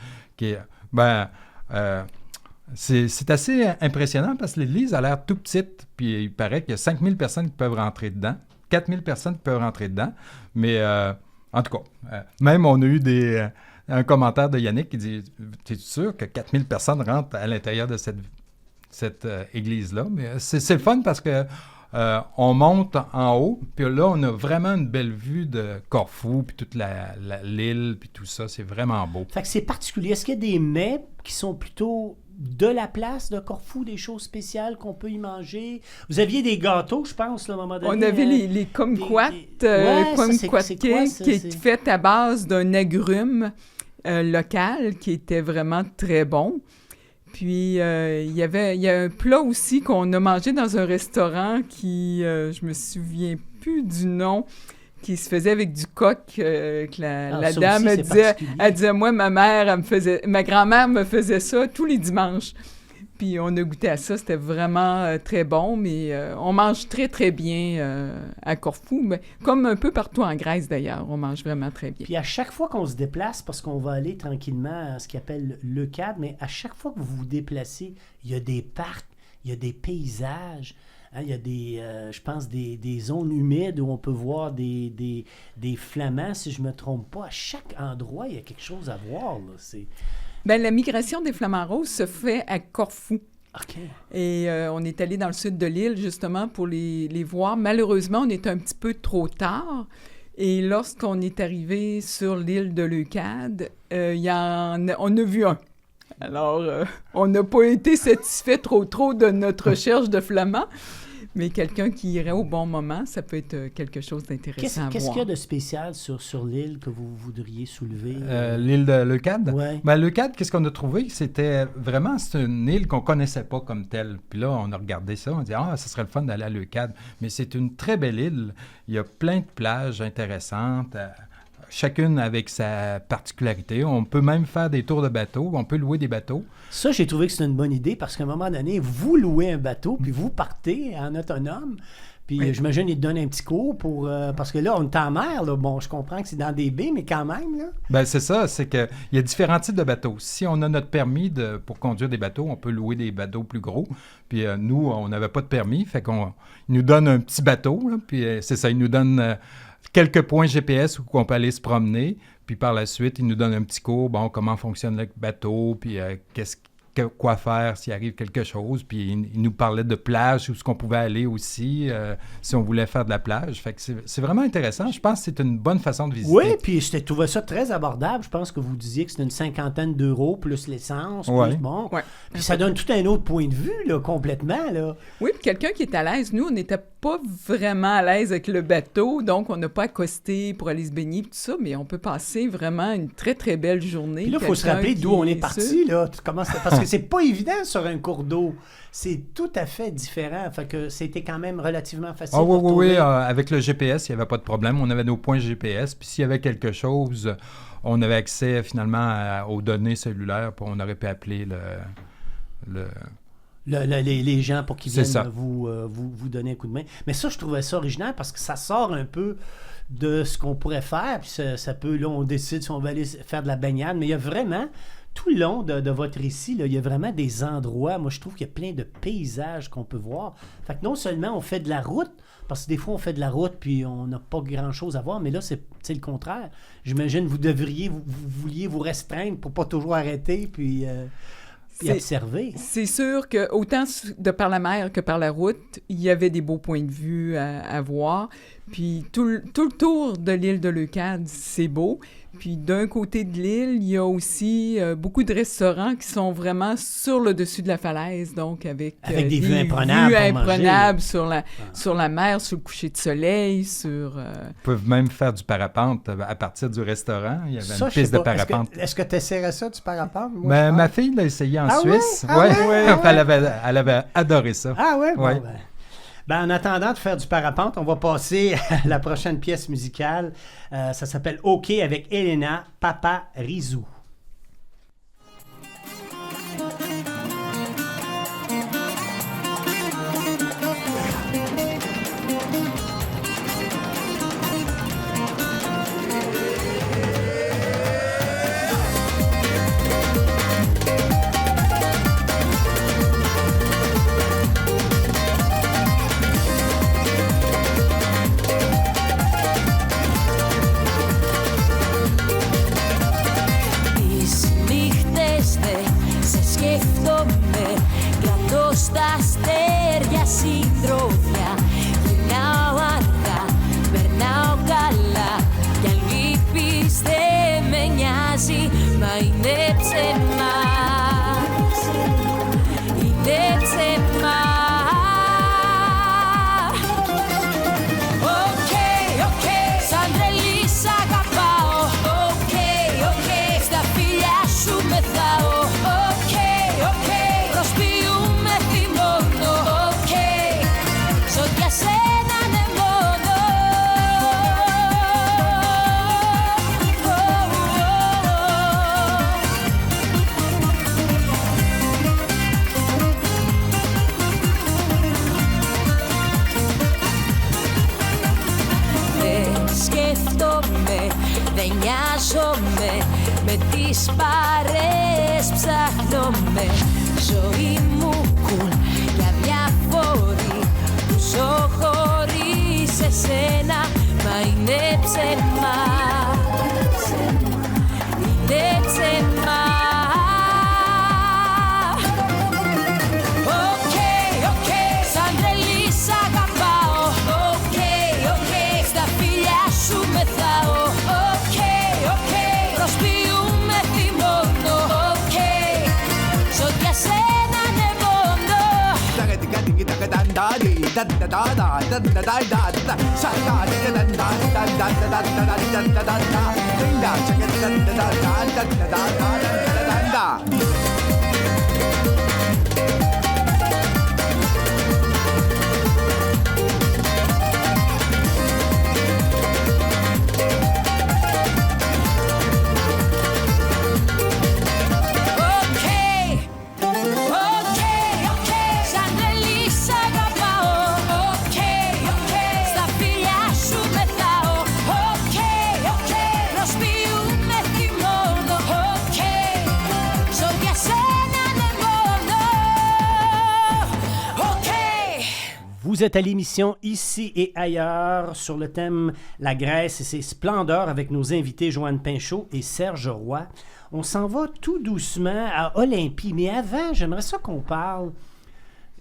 Speaker 2: C'est assez impressionnant parce que l'église a l'air tout petite. Puis il paraît qu'il y a 5000 personnes qui peuvent rentrer dedans. 4000 personnes qui peuvent rentrer dedans. Mais... en tout cas, même on a eu un commentaire de Yannick qui dit « T'es sûr que 4000 personnes rentrent à l'intérieur de cette église-là? » Mais c'est le fun parce que on monte en haut, puis là, on a vraiment une belle vue de Corfou, puis toute l'île, puis tout ça. C'est vraiment beau.
Speaker 1: Fait que c'est particulier. Est-ce qu'il y a des mets qui sont plutôt de la place de Corfou, des choses spéciales qu'on peut y manger? Vous aviez des gâteaux, je pense, là, à un moment donné.
Speaker 3: On avait les kumquats, qui est fait à base d'un agrume local qui était vraiment très bon. Puis, il y a un plat aussi qu'on a mangé dans un restaurant qui, je me souviens plus du nom, qui se faisait avec du coq, que la dame disait, moi, ma grand-mère me faisait ça tous les dimanches. Puis on a goûté à ça, c'était vraiment très bon, mais on mange très, très bien à Corfou, mais comme un peu partout en Grèce d'ailleurs, on mange vraiment très bien.
Speaker 1: Puis à chaque fois qu'on se déplace, parce qu'on va aller tranquillement à ce qu'on appelle Leucade, mais à chaque fois que vous vous déplacez, il y a des parcs, il y a des paysages, hein, il y a je pense, des zones humides où on peut voir des flamands, si je ne me trompe pas. À chaque endroit, il y a quelque chose à voir, là.
Speaker 3: La migration des flamants roses se fait à Corfou.
Speaker 1: OK.
Speaker 3: Et on est allé dans le sud de l'île, justement, pour les voir. Malheureusement, on était un petit peu trop tard. Et lorsqu'on est arrivé sur l'île de Leucade, on a vu un. Alors, on n'a pas été satisfait trop de notre recherche de flamand, mais quelqu'un qui irait au bon moment, ça peut être quelque chose d'intéressant à voir.
Speaker 1: Qu'est-ce qu'il y a de spécial sur l'île que vous voudriez soulever?
Speaker 2: L'île de Leucade?
Speaker 1: Ouais.
Speaker 2: Ben, Leucade, qu'est-ce qu'on a trouvé? C'est une île qu'on connaissait pas comme telle. Puis là, on a regardé ça, on dit « Ah, ce serait le fun d'aller à Leucade. » Mais c'est une très belle île. Il y a plein de plages intéressantes, chacune avec sa particularité. On peut même faire des tours de bateau, on peut louer des bateaux.
Speaker 1: Ça, j'ai trouvé que c'était une bonne idée parce qu'à un moment donné, vous louez un bateau, puis vous partez en autonome. Puis
Speaker 3: Oui.
Speaker 1: j'imagine, ils te donnent un petit cours pour... parce que là, on est en mer, là. Bon, je comprends que c'est dans des baies, mais quand même, là.
Speaker 2: Ben c'est ça, c'est qu'il y a différents types de bateaux. Si on a notre permis pour conduire des bateaux, on peut louer des bateaux plus gros. Puis nous, on n'avait pas de permis, fait qu'ils nous donnent un petit bateau, là, puis c'est ça, ils nous donnent quelques points GPS où on peut aller se promener. Puis par la suite, ils nous donnent un petit cours, bon, comment fonctionne le bateau, puis quoi faire s'il arrive quelque chose. Puis il nous parlait de plage, où ce qu'on pouvait aller aussi, si on voulait faire de la plage. Fait que c'est vraiment intéressant. Je pense que c'est une bonne façon de visiter.
Speaker 1: Oui, puis je trouvais ça très abordable. Je pense que vous disiez que c'était une 50aine d'euros plus l'essence,
Speaker 2: Ouais.
Speaker 1: plus bon.
Speaker 3: Ouais.
Speaker 1: Puis ça donne tout un autre point de vue, là, complètement, là.
Speaker 3: Oui, puis quelqu'un qui est à l'aise. Nous, on n'était pas vraiment à l'aise avec le bateau, donc on n'a pas accosté pour aller se baigner, tout ça, mais on peut passer vraiment une très, très belle journée.
Speaker 1: Puis là, il faut se
Speaker 3: Quelqu'un
Speaker 1: rappeler
Speaker 3: qui
Speaker 1: d'où on est
Speaker 3: sûr.
Speaker 1: parti, là. Parce que c'est pas évident sur un cours d'eau. C'est tout à fait différent. Fait que c'était quand même relativement facile
Speaker 2: Ah
Speaker 1: de
Speaker 2: oui,
Speaker 1: retrouver.
Speaker 2: avec le GPS, il n'y avait pas de problème. On avait nos points GPS. Puis s'il y avait quelque chose, on avait accès finalement aux données cellulaires. Puis on aurait pu appeler
Speaker 1: les gens pour qu'ils
Speaker 2: C'est
Speaker 1: viennent
Speaker 2: ça.
Speaker 1: vous donner un coup de main. Mais ça, je trouvais ça original parce que ça sort un peu de ce qu'on pourrait faire. Puis ça peut, là, on décide si on va aller faire de la baignade. Mais il y a vraiment, tout le long de votre récit, là, il y a vraiment des endroits. Moi, je trouve qu'il y a plein de paysages qu'on peut voir. Fait que non seulement on fait de la route, parce que des fois, on fait de la route puis on n'a pas grand-chose à voir, mais là, c'est le contraire. J'imagine vous vouliez vous restreindre pour pas toujours arrêter puis observer.
Speaker 3: C'est sûr que autant de par la mer que par la route, il y avait des beaux points de vue à voir. Puis tout le tour de l'île de Leucade, c'est beau. Puis d'un côté de l'île, il y a aussi beaucoup de restaurants qui sont vraiment sur le dessus de la falaise, donc avec
Speaker 1: des vues imprenables pour manger.
Speaker 3: imprenables sur la mer, sur le coucher de soleil, sur...
Speaker 2: Ils peuvent même faire du parapente à partir du restaurant. Il y avait
Speaker 1: Ça,
Speaker 2: une
Speaker 1: je sais
Speaker 2: piste de
Speaker 1: pas.
Speaker 2: parapente.
Speaker 1: Est-ce que tu essaierais ça, du parapente? Moi,
Speaker 2: Ben,
Speaker 1: je
Speaker 2: ma
Speaker 1: pense.
Speaker 2: fille l'a essayé en
Speaker 1: Ah
Speaker 2: Suisse.
Speaker 1: ouais? Ah ouais? Ah ouais?
Speaker 2: Elle avait adoré ça.
Speaker 1: Ah ouais? Bon,
Speaker 2: Ouais.
Speaker 1: ben, en attendant de faire du parapente, on va passer à la prochaine pièce musicale. Ça s'appelle OK avec Elena Paparizou.
Speaker 5: Τις νύχτες σε σκέφτομαι, κρατώ στα αστέρια συντρόφια. Γυρνάω αργά, περνάω καλά, κι αν λείπεις δεν με νοιάζει, μα είναι ψέμα. Είναι ψέμα. Οκ, οκ, σαν τρελή σ' αγαπάω. Οκ, οκ, στα φιλιά σου μεθάω. Οκ, οκ, προσποιούμε θυμώνω. Οκ, ζω για σένα ναι μόνο. Δεν σκέφτομαι, δεν νοιάζομαι, με τις παρέες ψάχνομαι. Ζωή μου κουλ και αδιαφορή, που ζω χωρίς εσένα, μα είναι ψέμα. Είναι ψέμα. Οκ, οκ, σαν τρελή σ' αγαπάω. Οκ, οκ, στα φιλιά σου μεθάω. Οκ, οκ, προσποιούμε θυμώνω. Οκ,
Speaker 1: Vous êtes à l'émission Ici et ailleurs sur le thème La Grèce et ses splendeurs avec nos invités Joanne Pinchot et Serge Roy. On s'en va tout doucement à Olympie, mais avant, j'aimerais ça qu'on parle.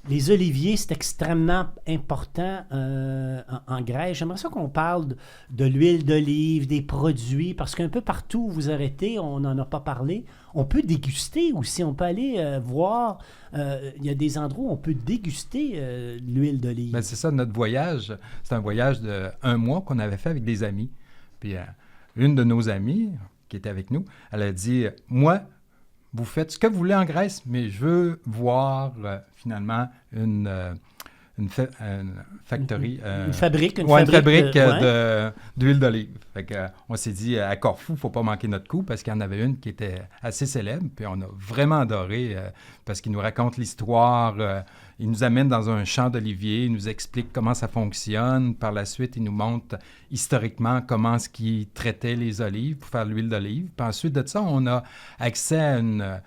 Speaker 1: Les oliviers, c'est extrêmement important en Grèce. J'aimerais ça qu'on parle de l'huile d'olive, des produits, parce qu'un peu partout où vous arrêtez, on n'en a pas parlé. On peut déguster aussi, on peut aller voir, il y a des endroits où on peut déguster l'huile d'olive.
Speaker 2: Ben, c'est ça, notre voyage, c'est un voyage de 1 mois qu'on avait fait avec des amis. Puis une de nos amies qui était avec nous, elle a dit « Moi, vous faites ce que vous voulez en Grèce, mais je veux voir finalement une factory.
Speaker 1: Une fabrique
Speaker 2: d'huile d'olive. Fait que, on s'est dit, à Corfou, il ne faut pas manquer notre coup parce qu'il y en avait une qui était assez célèbre. Puis on a vraiment adoré parce qu'il nous raconte l'histoire. Il nous amène dans un champ d'oliviers, il nous explique comment ça fonctionne. Par la suite, il nous montre historiquement comment est-ce qu'il traitait les olives pour faire l'huile d'olive. Puis ensuite de ça, on a accès à une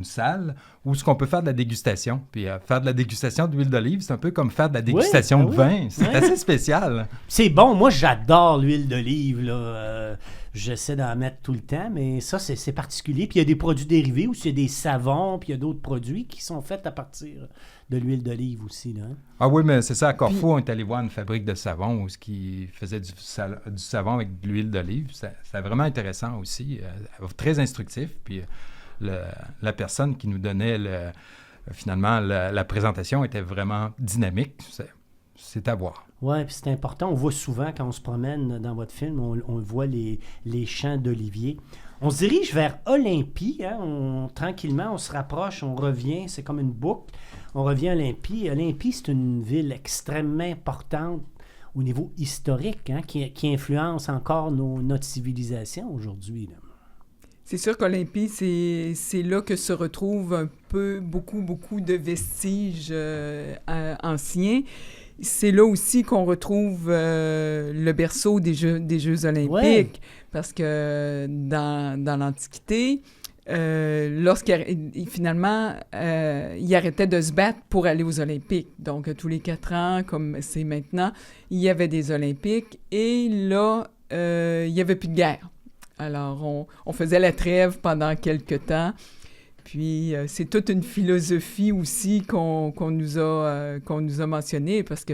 Speaker 2: salle où ce qu'on peut faire de la dégustation. Puis faire de la dégustation d'huile d'olive, c'est un peu comme faire de la dégustation de vin. C'est assez spécial.
Speaker 1: C'est bon. Moi, j'adore l'huile d'olive, là. J'essaie d'en mettre tout le temps, mais ça, c'est particulier. Puis il y a des produits dérivés aussi, il y a des savons, puis il y a d'autres produits qui sont faits à partir de l'huile d'olive aussi, là.
Speaker 2: Ah oui, mais c'est ça. À Corfou, on est allé voir une fabrique de savon où qui faisait du savon avec de l'huile d'olive. C'est vraiment intéressant aussi. Très instructif. Puis la personne qui nous donnait finalement la présentation était vraiment dynamique. C'est à voir.
Speaker 1: Oui, puis c'est important. On voit souvent quand on se promène dans votre film, on voit les champs d'oliviers. On se dirige vers Olympie. Hein? Tranquillement, on se rapproche, on revient. C'est comme une boucle. On revient à Olympie. Olympie, c'est une ville extrêmement importante au niveau historique, hein, qui influence encore notre civilisation aujourd'hui, là.
Speaker 3: C'est sûr qu'Olympie, c'est là que se retrouvent beaucoup de vestiges anciens. C'est là aussi qu'on retrouve le berceau des Jeux olympiques, parce que dans l'Antiquité, finalement, il arrêtait de se battre pour aller aux Olympiques. Donc, tous les 4 ans, comme c'est maintenant, il y avait des Olympiques, et là, il n'y avait plus de guerre. Alors, on faisait la trêve pendant quelques temps. Puis, c'est toute une philosophie aussi qu'on nous a mentionnée, parce que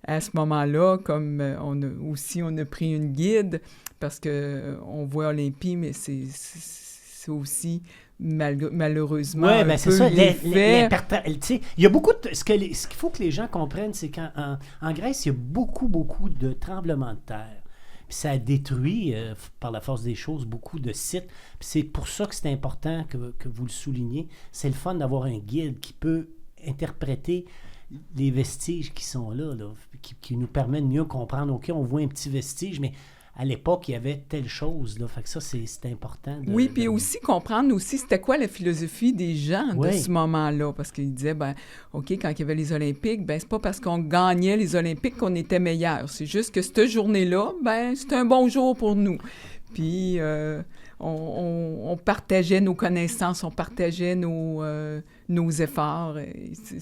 Speaker 3: à ce moment-là, comme on a pris une guide, parce qu'on voit Olympie, mais c'est aussi malheureusement un peu
Speaker 1: c'est ça.
Speaker 3: l'effet.
Speaker 1: Il y a beaucoup de... Ce qu'il faut que les gens comprennent, c'est qu'en Grèce, il y a beaucoup de tremblements de terre. Ça a détruit, par la force des choses, beaucoup de sites. Puis c'est pour ça que c'est important que vous le souligniez. C'est le fun d'avoir un guide qui peut interpréter les vestiges qui sont là, qui nous permet de mieux comprendre. OK, on voit un petit vestige, mais à l'époque, il y avait telle chose, là. Fait que ça, c'est important.
Speaker 3: Oui, puis aussi comprendre aussi c'était quoi la philosophie des gens de ce moment-là. Parce qu'ils disaient, OK, quand il y avait les Olympiques, c'est pas parce qu'on gagnait les Olympiques qu'on était meilleurs. C'est juste que cette journée-là, c'était un bon jour pour nous. Puis on partageait nos connaissances, on partageait nos efforts.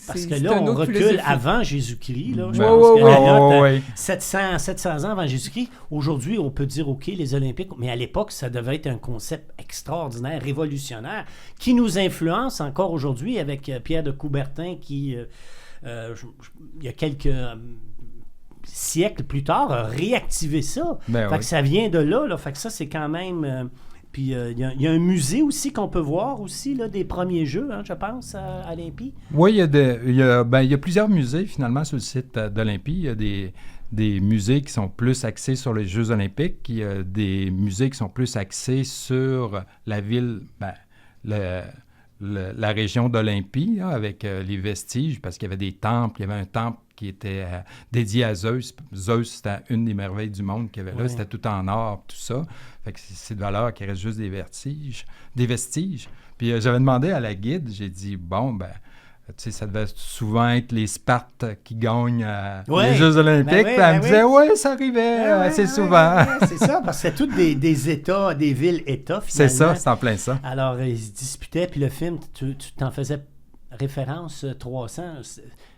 Speaker 1: Parce que là, on recule philosophie. Avant Jésus-Christ. Là, je pense que 700 ans avant Jésus-Christ. Aujourd'hui, on peut dire, OK, les Olympiques, mais à l'époque, ça devait être un concept extraordinaire, révolutionnaire, qui nous influence encore aujourd'hui avec Pierre de Coubertin qui, il y a quelques... siècles plus tard, a réactivé ça. Fait que ça vient de là. Fait que ça, c'est quand même Puis il y a un musée aussi qu'on peut voir aussi, là, des premiers Jeux, hein, je pense, à Olympie.
Speaker 2: Oui, il y a plusieurs musées, finalement, sur le site d'Olympie. Il y a des musées qui sont plus axés sur les Jeux olympiques. Il y a des musées qui sont plus axés sur la ville, la région d'Olympie, là, avec les vestiges, parce qu'il y avait des temples. Il y avait un temple qui était dédié à Zeus. Zeus, c'était une des merveilles du monde qu'il y avait là.
Speaker 1: Oui.
Speaker 2: C'était tout en or, tout ça. Fait que c'est de valeur qu'il reste juste des vestiges. Puis j'avais demandé à la guide, j'ai dit, bon, ben, tu sais, ça devait souvent être les Spartes qui gagnent les Jeux olympiques.
Speaker 1: Ben oui,
Speaker 2: Puis elle me disait,
Speaker 1: oui.
Speaker 2: oui, ça arrivait assez souvent.
Speaker 1: Ouais, c'est ça, parce que c'était tous des États, des villes-États,
Speaker 2: C'est
Speaker 1: finalement.
Speaker 2: ça, c'est en plein ça.
Speaker 1: Alors, ils se disputaient, puis le film, tu t'en faisais référence 300.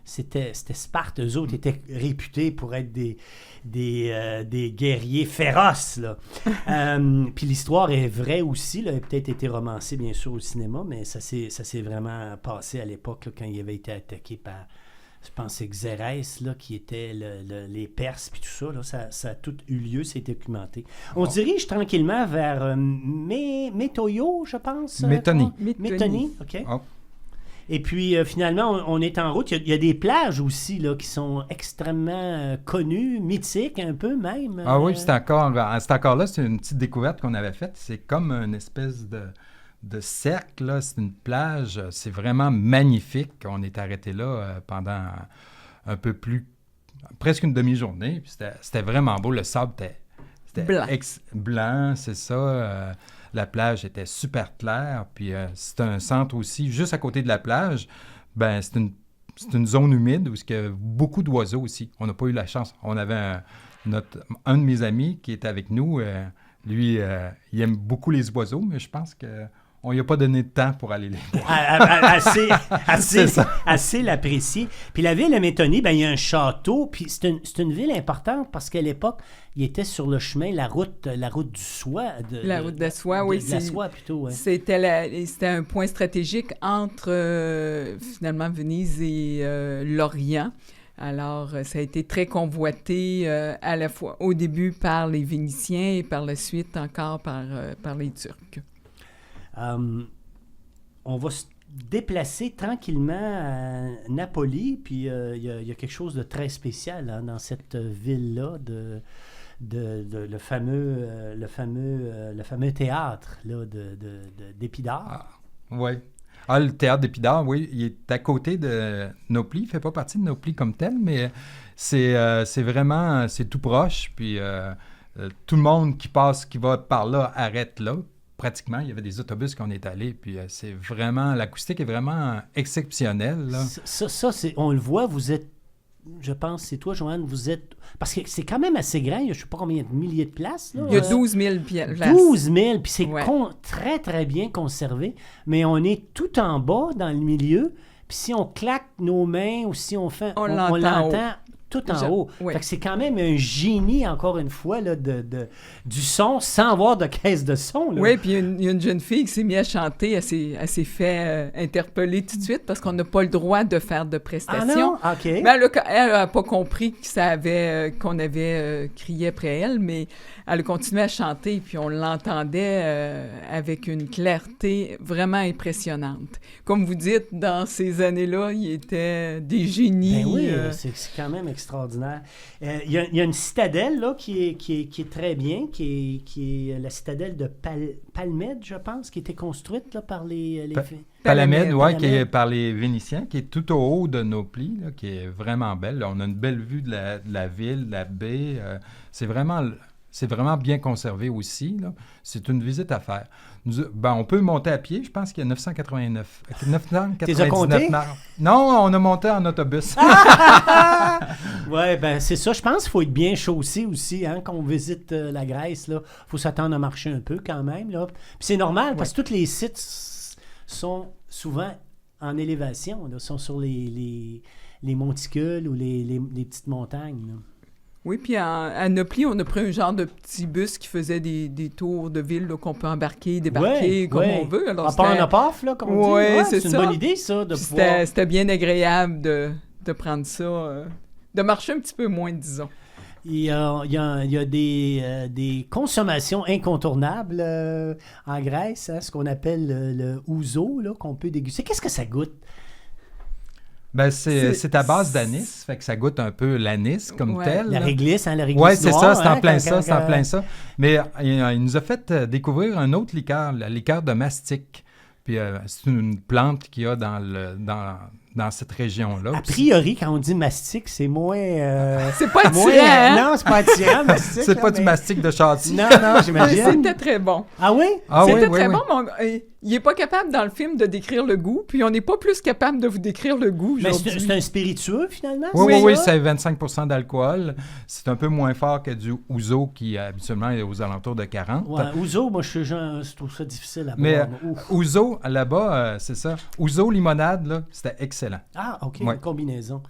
Speaker 1: C'était Sparte. Eux autres étaient réputés pour être des guerriers féroces, là. Puis l'histoire est vraie aussi, là. Elle a peut-être été romancée, bien sûr, au cinéma, mais ça s'est vraiment passé à l'époque, là, quand il avait été attaqué par, je pense, c'est Xérès, là, qui était les Perses, puis tout ça, là. Ça a tout eu lieu, c'est documenté. On se dirige tranquillement vers Métoyo, je pense.
Speaker 2: Métony.
Speaker 1: Métony, OK.
Speaker 2: Oh.
Speaker 1: Et puis, finalement, on est en route. Il y a des plages aussi là, qui sont extrêmement connues, mythiques un peu même.
Speaker 2: Ah oui, c'est encore là, c'est une petite découverte qu'on avait faite. C'est comme une espèce de cercle, là. C'est une plage, c'est vraiment magnifique. On est arrêté là pendant un peu plus, presque une demi-journée. Puis c'était vraiment beau. Le sable était
Speaker 3: Blanc.
Speaker 2: Blanc, c'est ça. La plage était super claire, puis c'est un centre aussi, juste à côté de la plage, ben c'est une zone humide où il y a beaucoup d'oiseaux aussi. On n'a pas eu la chance. On avait un de mes amis qui était avec nous, lui, il aime beaucoup les oiseaux, mais je pense qu'on lui a pas donné de temps pour aller les voir. C'est ça.
Speaker 1: Assez l'apprécier. Puis la ville de Métony, ben, il y a un château, puis c'est une ville importante parce qu'à l'époque, il était sur le chemin, la route du soie.
Speaker 3: La route de soie, oui.
Speaker 1: De la soie, plutôt, ouais.
Speaker 3: C'était un point stratégique entre, finalement, Venise et l'Orient. Alors, ça a été très convoité à la fois au début par les Vénitiens et par la suite encore par les Turcs.
Speaker 1: On va se déplacer tranquillement à Napoli, puis il y a quelque chose de très spécial, hein, dans cette ville-là, le fameux théâtre là, d'Épidore.
Speaker 2: Oui. Ah, le théâtre d'Épidore, oui, il est à côté de Nauplie. Il ne fait pas partie de Nauplie comme tel, mais c'est vraiment, c'est tout proche. Puis tout le monde qui va par là, arrête là. Pratiquement, il y avait des autobus qu'on est allés, puis c'est vraiment, l'acoustique est vraiment exceptionnelle, là.
Speaker 1: Ça on le voit, vous êtes, je pense, c'est toi, Joanne, vous êtes, parce que c'est quand même assez grand, il y a je ne sais pas combien de milliers de places, là.
Speaker 3: Il y a 12 000 places.
Speaker 1: 12 000, puis c'est
Speaker 3: Ouais.
Speaker 1: très, très bien conservé, mais on est tout en bas, dans le milieu, puis si on claque nos mains ou si on fait,
Speaker 3: On
Speaker 1: on
Speaker 3: l'entend
Speaker 1: l'entend tout en haut.
Speaker 3: Oui.
Speaker 1: Fait que c'est quand même un génie, encore une fois, là, du son, sans avoir de caisse de son, là.
Speaker 3: Oui, puis il y a une jeune fille qui s'est mise à chanter. Elle s'est fait interpeller tout de suite parce qu'on n'a pas le droit de faire de
Speaker 1: Ah
Speaker 3: prestations.
Speaker 1: non? OK.
Speaker 3: Mais elle n'a pas compris qu'on avait crié après elle, mais elle a continué à chanter, puis on l'entendait avec une clarté vraiment impressionnante. Comme vous dites, dans ces années-là, il était des génies.
Speaker 1: Ben oui, c'est quand même extraordinaire. Il y a une citadelle là, qui est très bien, qui est la citadelle de Palmède, je pense, qui a été construite là, par les
Speaker 2: Palamède, oui, qui
Speaker 1: Palamède.
Speaker 2: est par les Vénitiens, qui est tout au haut de Nauplie, là, qui est vraiment belle. Là, on a une belle vue de la ville, de la baie. C'est vraiment bien conservé aussi, là. C'est une visite à faire. On peut monter à pied. Je pense qu'il y a 999
Speaker 1: T'es as compté?
Speaker 2: marches. Non, on a monté en autobus.
Speaker 1: Oui, ben c'est ça. Je pense qu'il faut être bien chaussé aussi, hein, quand on visite la Grèce. Il faut s'attendre à marcher un peu quand même, là. Puis c'est normal, parce que tous les sites sont souvent en élévation, là, sont sur les monticules ou les petites montagnes, là.
Speaker 3: Oui, puis à Nauplie, on a pris un genre de petit bus qui faisait des tours de ville là, qu'on peut embarquer, débarquer comme on veut. Alors,
Speaker 1: à part un paf, là, comme on dit.
Speaker 3: Ouais,
Speaker 1: Ouais,
Speaker 3: c'est
Speaker 1: une
Speaker 3: ça.
Speaker 1: bonne idée, ça, de
Speaker 3: Puis
Speaker 1: pouvoir...
Speaker 3: c'était bien agréable de prendre ça, de marcher un petit peu moins, disons.
Speaker 1: Il y a des consommations incontournables en Grèce, hein, ce qu'on appelle le ouzo, là, qu'on peut déguster. Qu'est-ce que ça goûte?
Speaker 2: Ben, c'est à base d'anis, fait que ça goûte un peu l'anis comme tel.
Speaker 1: La
Speaker 2: là.
Speaker 1: réglisse, hein, la réglisse
Speaker 2: Oui, c'est
Speaker 1: noire,
Speaker 2: ça, c'est en
Speaker 1: hein,
Speaker 2: plein ça, c'est en plein ça. Mais il nous a fait découvrir un autre liqueur, la liqueur de mastic. Puis c'est une plante qu'il y a dans cette région-là.
Speaker 1: A priori, quand on dit mastic, c'est moins...
Speaker 3: C'est pas
Speaker 1: moins,
Speaker 3: attirant, hein?
Speaker 1: Non, c'est pas attirant, mastic.
Speaker 2: C'est
Speaker 1: là,
Speaker 2: pas du
Speaker 1: mais-
Speaker 2: mastic de châssis.
Speaker 1: Non, j'imagine.
Speaker 3: C'était très bon.
Speaker 1: Ah oui?
Speaker 2: Ah
Speaker 3: C'était
Speaker 2: oui,
Speaker 3: très
Speaker 2: oui,
Speaker 3: bon,
Speaker 2: oui.
Speaker 3: mais il n'est pas capable dans le film de décrire le goût, puis on n'est pas plus capable de vous décrire le goût
Speaker 1: Mais
Speaker 3: aujourd'hui.
Speaker 1: c'est un spiritueux, finalement?
Speaker 2: Oui,
Speaker 1: ça?
Speaker 2: c'est 25% d'alcool. C'est un peu moins fort que du ouzo qui habituellement est aux alentours de 40.
Speaker 1: Ouais, ouzo, moi, je trouve ça difficile à
Speaker 2: Mais
Speaker 1: boire. Ouf.
Speaker 2: ouzo, là-bas, c'est ça. Ouzo limonade, là, c'était excellent.
Speaker 1: Ah, OK,
Speaker 2: Ouais.
Speaker 1: une combinaison.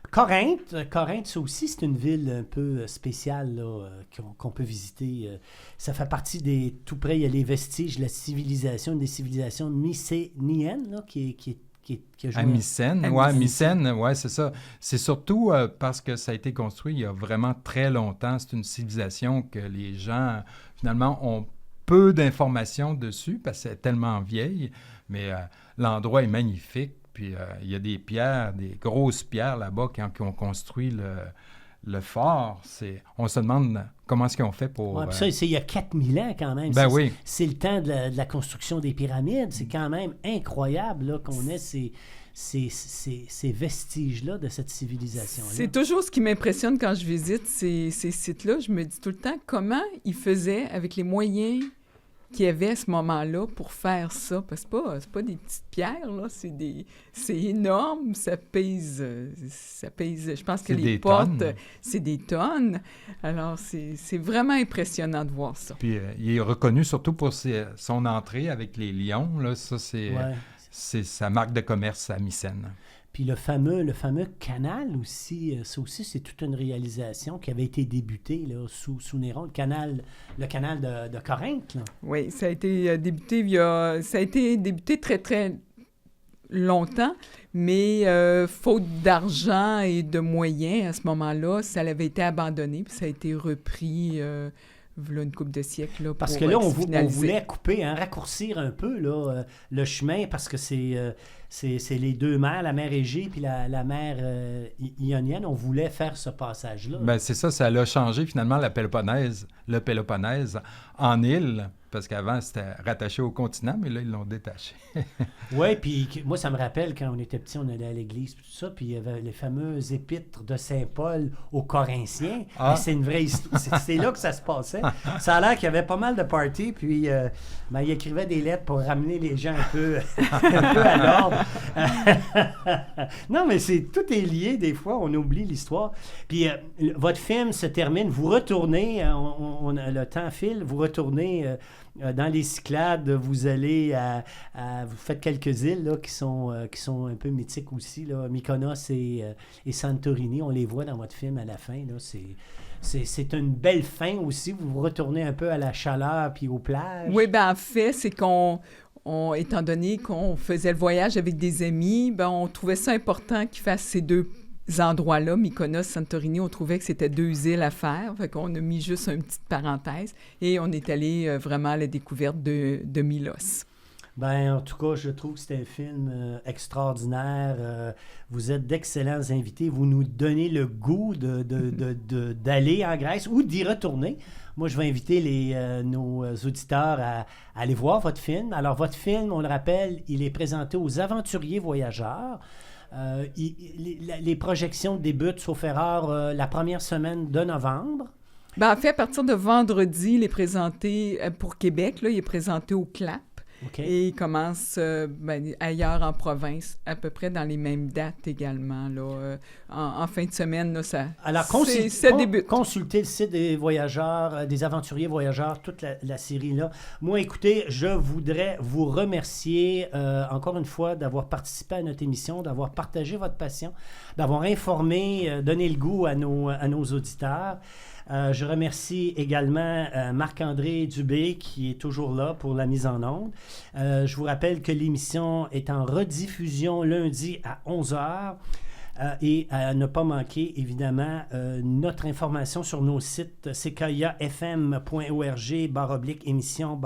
Speaker 1: Corinthe, ça aussi, c'est une ville un peu spéciale là, qu'on peut visiter. Ça fait partie des... Tout près, il y a les vestiges de la civilisation, une des civilisations mycéniennes, là, qui a joué...
Speaker 2: À Mycène, ouais, c'est ça. C'est surtout parce que ça a été construit il y a vraiment très longtemps. C'est une civilisation que les gens, finalement, ont peu d'informations dessus parce que c'est tellement vieille, mais l'endroit est magnifique. Puis il y a des pierres, des grosses pierres là-bas qui ont construit le fort. On se demande comment est-ce qu'ils ont fait pour...
Speaker 1: Ouais, puis ça, c'est il y a 4000 ans quand même.
Speaker 2: Ben
Speaker 1: C'est-
Speaker 2: oui.
Speaker 1: C'est le temps de la construction des pyramides. C'est quand même incroyable là, qu'on ait ces vestiges-là de cette civilisation-là.
Speaker 3: C'est toujours ce qui m'impressionne quand je visite ces sites-là. Je me dis tout le temps comment ils faisaient avec les moyens qu'il y avait à ce moment-là pour faire ça. Parce que c'est pas des petites pierres, là. C'est énorme. Ça pèse. Je pense que
Speaker 2: C'est
Speaker 3: les
Speaker 2: des
Speaker 3: portes,
Speaker 2: tonnes.
Speaker 3: c'est des tonnes. Alors, c'est vraiment impressionnant de voir ça.
Speaker 2: Puis il est reconnu surtout pour son entrée avec les lions. Là. Ça,
Speaker 1: Ouais.
Speaker 2: c'est sa marque de commerce à Mycène.
Speaker 1: Puis le fameux canal aussi, ça aussi, c'est toute une réalisation qui avait été débutée là, sous Néron, le canal de Corinthe. Là.
Speaker 3: Oui, ça a été débuté très, très longtemps, mais faute d'argent et de moyens à ce moment-là, ça avait été abandonné, puis ça a été repris v'là une couple de siècles. Là,
Speaker 1: Parce
Speaker 3: pour
Speaker 1: que là,
Speaker 3: être
Speaker 1: on
Speaker 3: finalisé.
Speaker 1: voulait couper, raccourcir un peu là, le chemin, parce que c'est les deux mers, la mer Égée puis la mer Ionienne. On voulait faire ce passage-là.
Speaker 2: Ben, c'est ça, ça l'a changé finalement le Péloponnèse en île, parce qu'avant c'était rattaché au continent, mais là ils l'ont détaché.
Speaker 1: Oui, puis moi, ça me rappelle quand on était petit, on allait à l'église, puis tout ça, puis il y avait les fameux épîtres de Saint-Paul aux Corinthiens.
Speaker 2: Ah.
Speaker 1: Mais c'est une vraie histoire. C'est là que ça se passait. Ça a l'air qu'il y avait pas mal de parties, puis il écrivait des lettres pour ramener les gens un peu à l'ordre. Non, mais tout est lié, des fois, on oublie l'histoire. Puis votre film se termine, vous retournez, le temps file, vous retournez... dans les Cyclades, vous allez vous faites quelques îles là, qui sont un peu mythiques aussi, là, Mykonos et Santorini, on les voit dans votre film à la fin. Là, c'est une belle fin aussi, vous vous retournez un peu à la chaleur puis aux plages.
Speaker 3: Oui, ben en fait, c'est étant donné qu'on faisait le voyage avec des amis, ben on trouvait ça important qu'ils fassent ces deux endroits-là, Mykonos, Santorini, on trouvait que c'était deux îles à faire, fait qu'on a mis juste une petite parenthèse et on est allé vraiment à la découverte de Milos.
Speaker 1: Ben, en tout cas, je trouve que c'est un film extraordinaire. Vous êtes d'excellents invités. Vous nous donnez le goût d'aller en Grèce ou d'y retourner. Moi, je vais inviter nos auditeurs à aller voir votre film. Alors, votre film, on le rappelle, il est présenté aux Aventuriers Voyageurs. Les projections débutent, sauf erreur, la première semaine de novembre.
Speaker 3: Ben, en fait, à partir de vendredi, il est présenté pour Québec, là, il est présenté au CLAP.
Speaker 1: OK.
Speaker 3: Et il commence ailleurs en province, à peu près dans les mêmes dates également. Là, en fin de semaine, là, ça débute.
Speaker 1: Consultez le site des voyageurs, des aventuriers voyageurs, toute la série-là. Moi, écoutez, je voudrais vous remercier encore une fois d'avoir participé à notre émission, d'avoir partagé votre passion, d'avoir informé, donné le goût à nos auditeurs. Je remercie également Marc-André Dubé qui est toujours là pour la mise en onde. Je vous rappelle que l'émission est en rediffusion lundi à 11h. Et à ne pas manquer, évidemment, notre information sur nos sites ckfm.org/émission/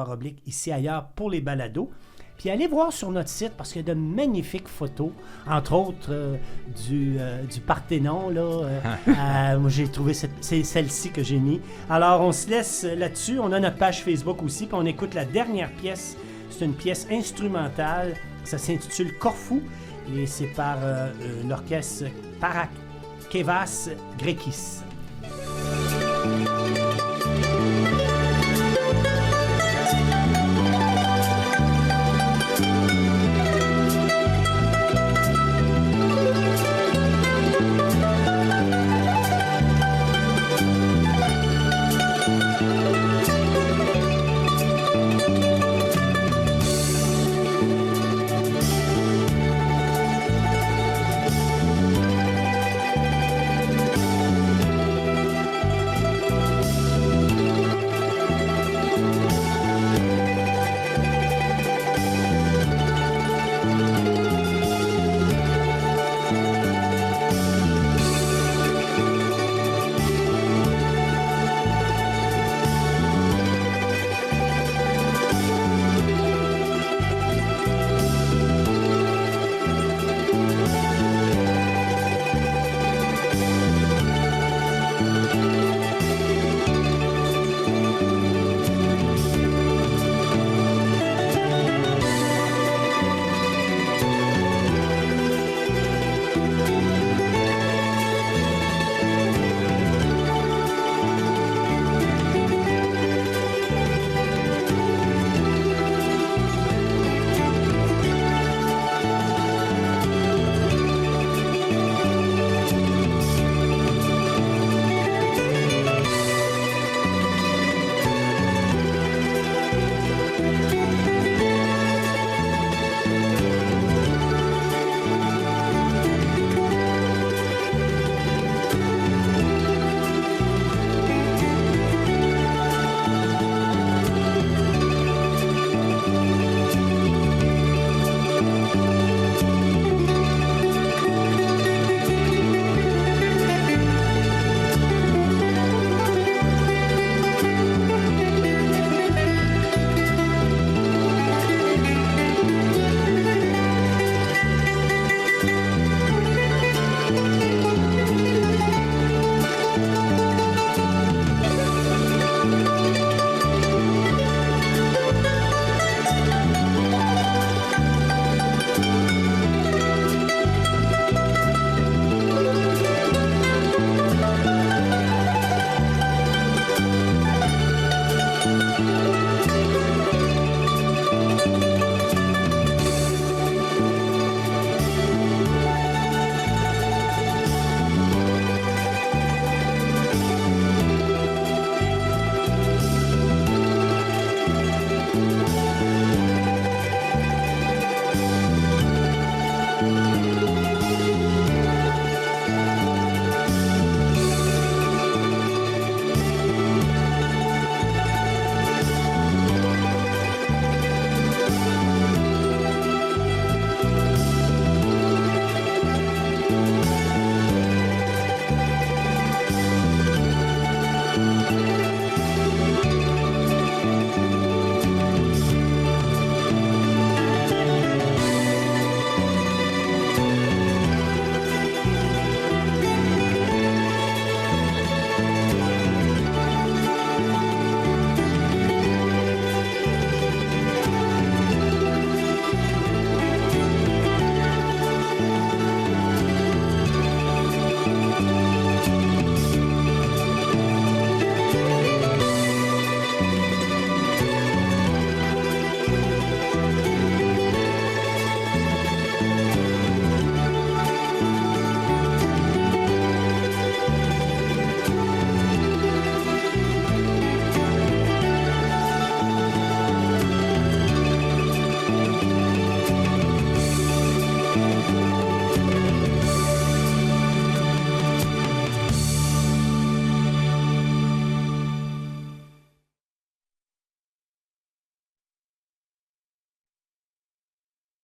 Speaker 1: ici ailleurs pour les balados. Puis allez voir sur notre site parce qu'il y a de magnifiques photos, entre autres du Parthénon. Là, moi, j'ai trouvé c'est celle-ci que j'ai mis. Alors, on se laisse là-dessus. On a notre page Facebook aussi. Puis on écoute la dernière pièce. C'est une pièce instrumentale. Ça s'intitule Corfou. Et c'est par l'orchestre Parakevas Grekis.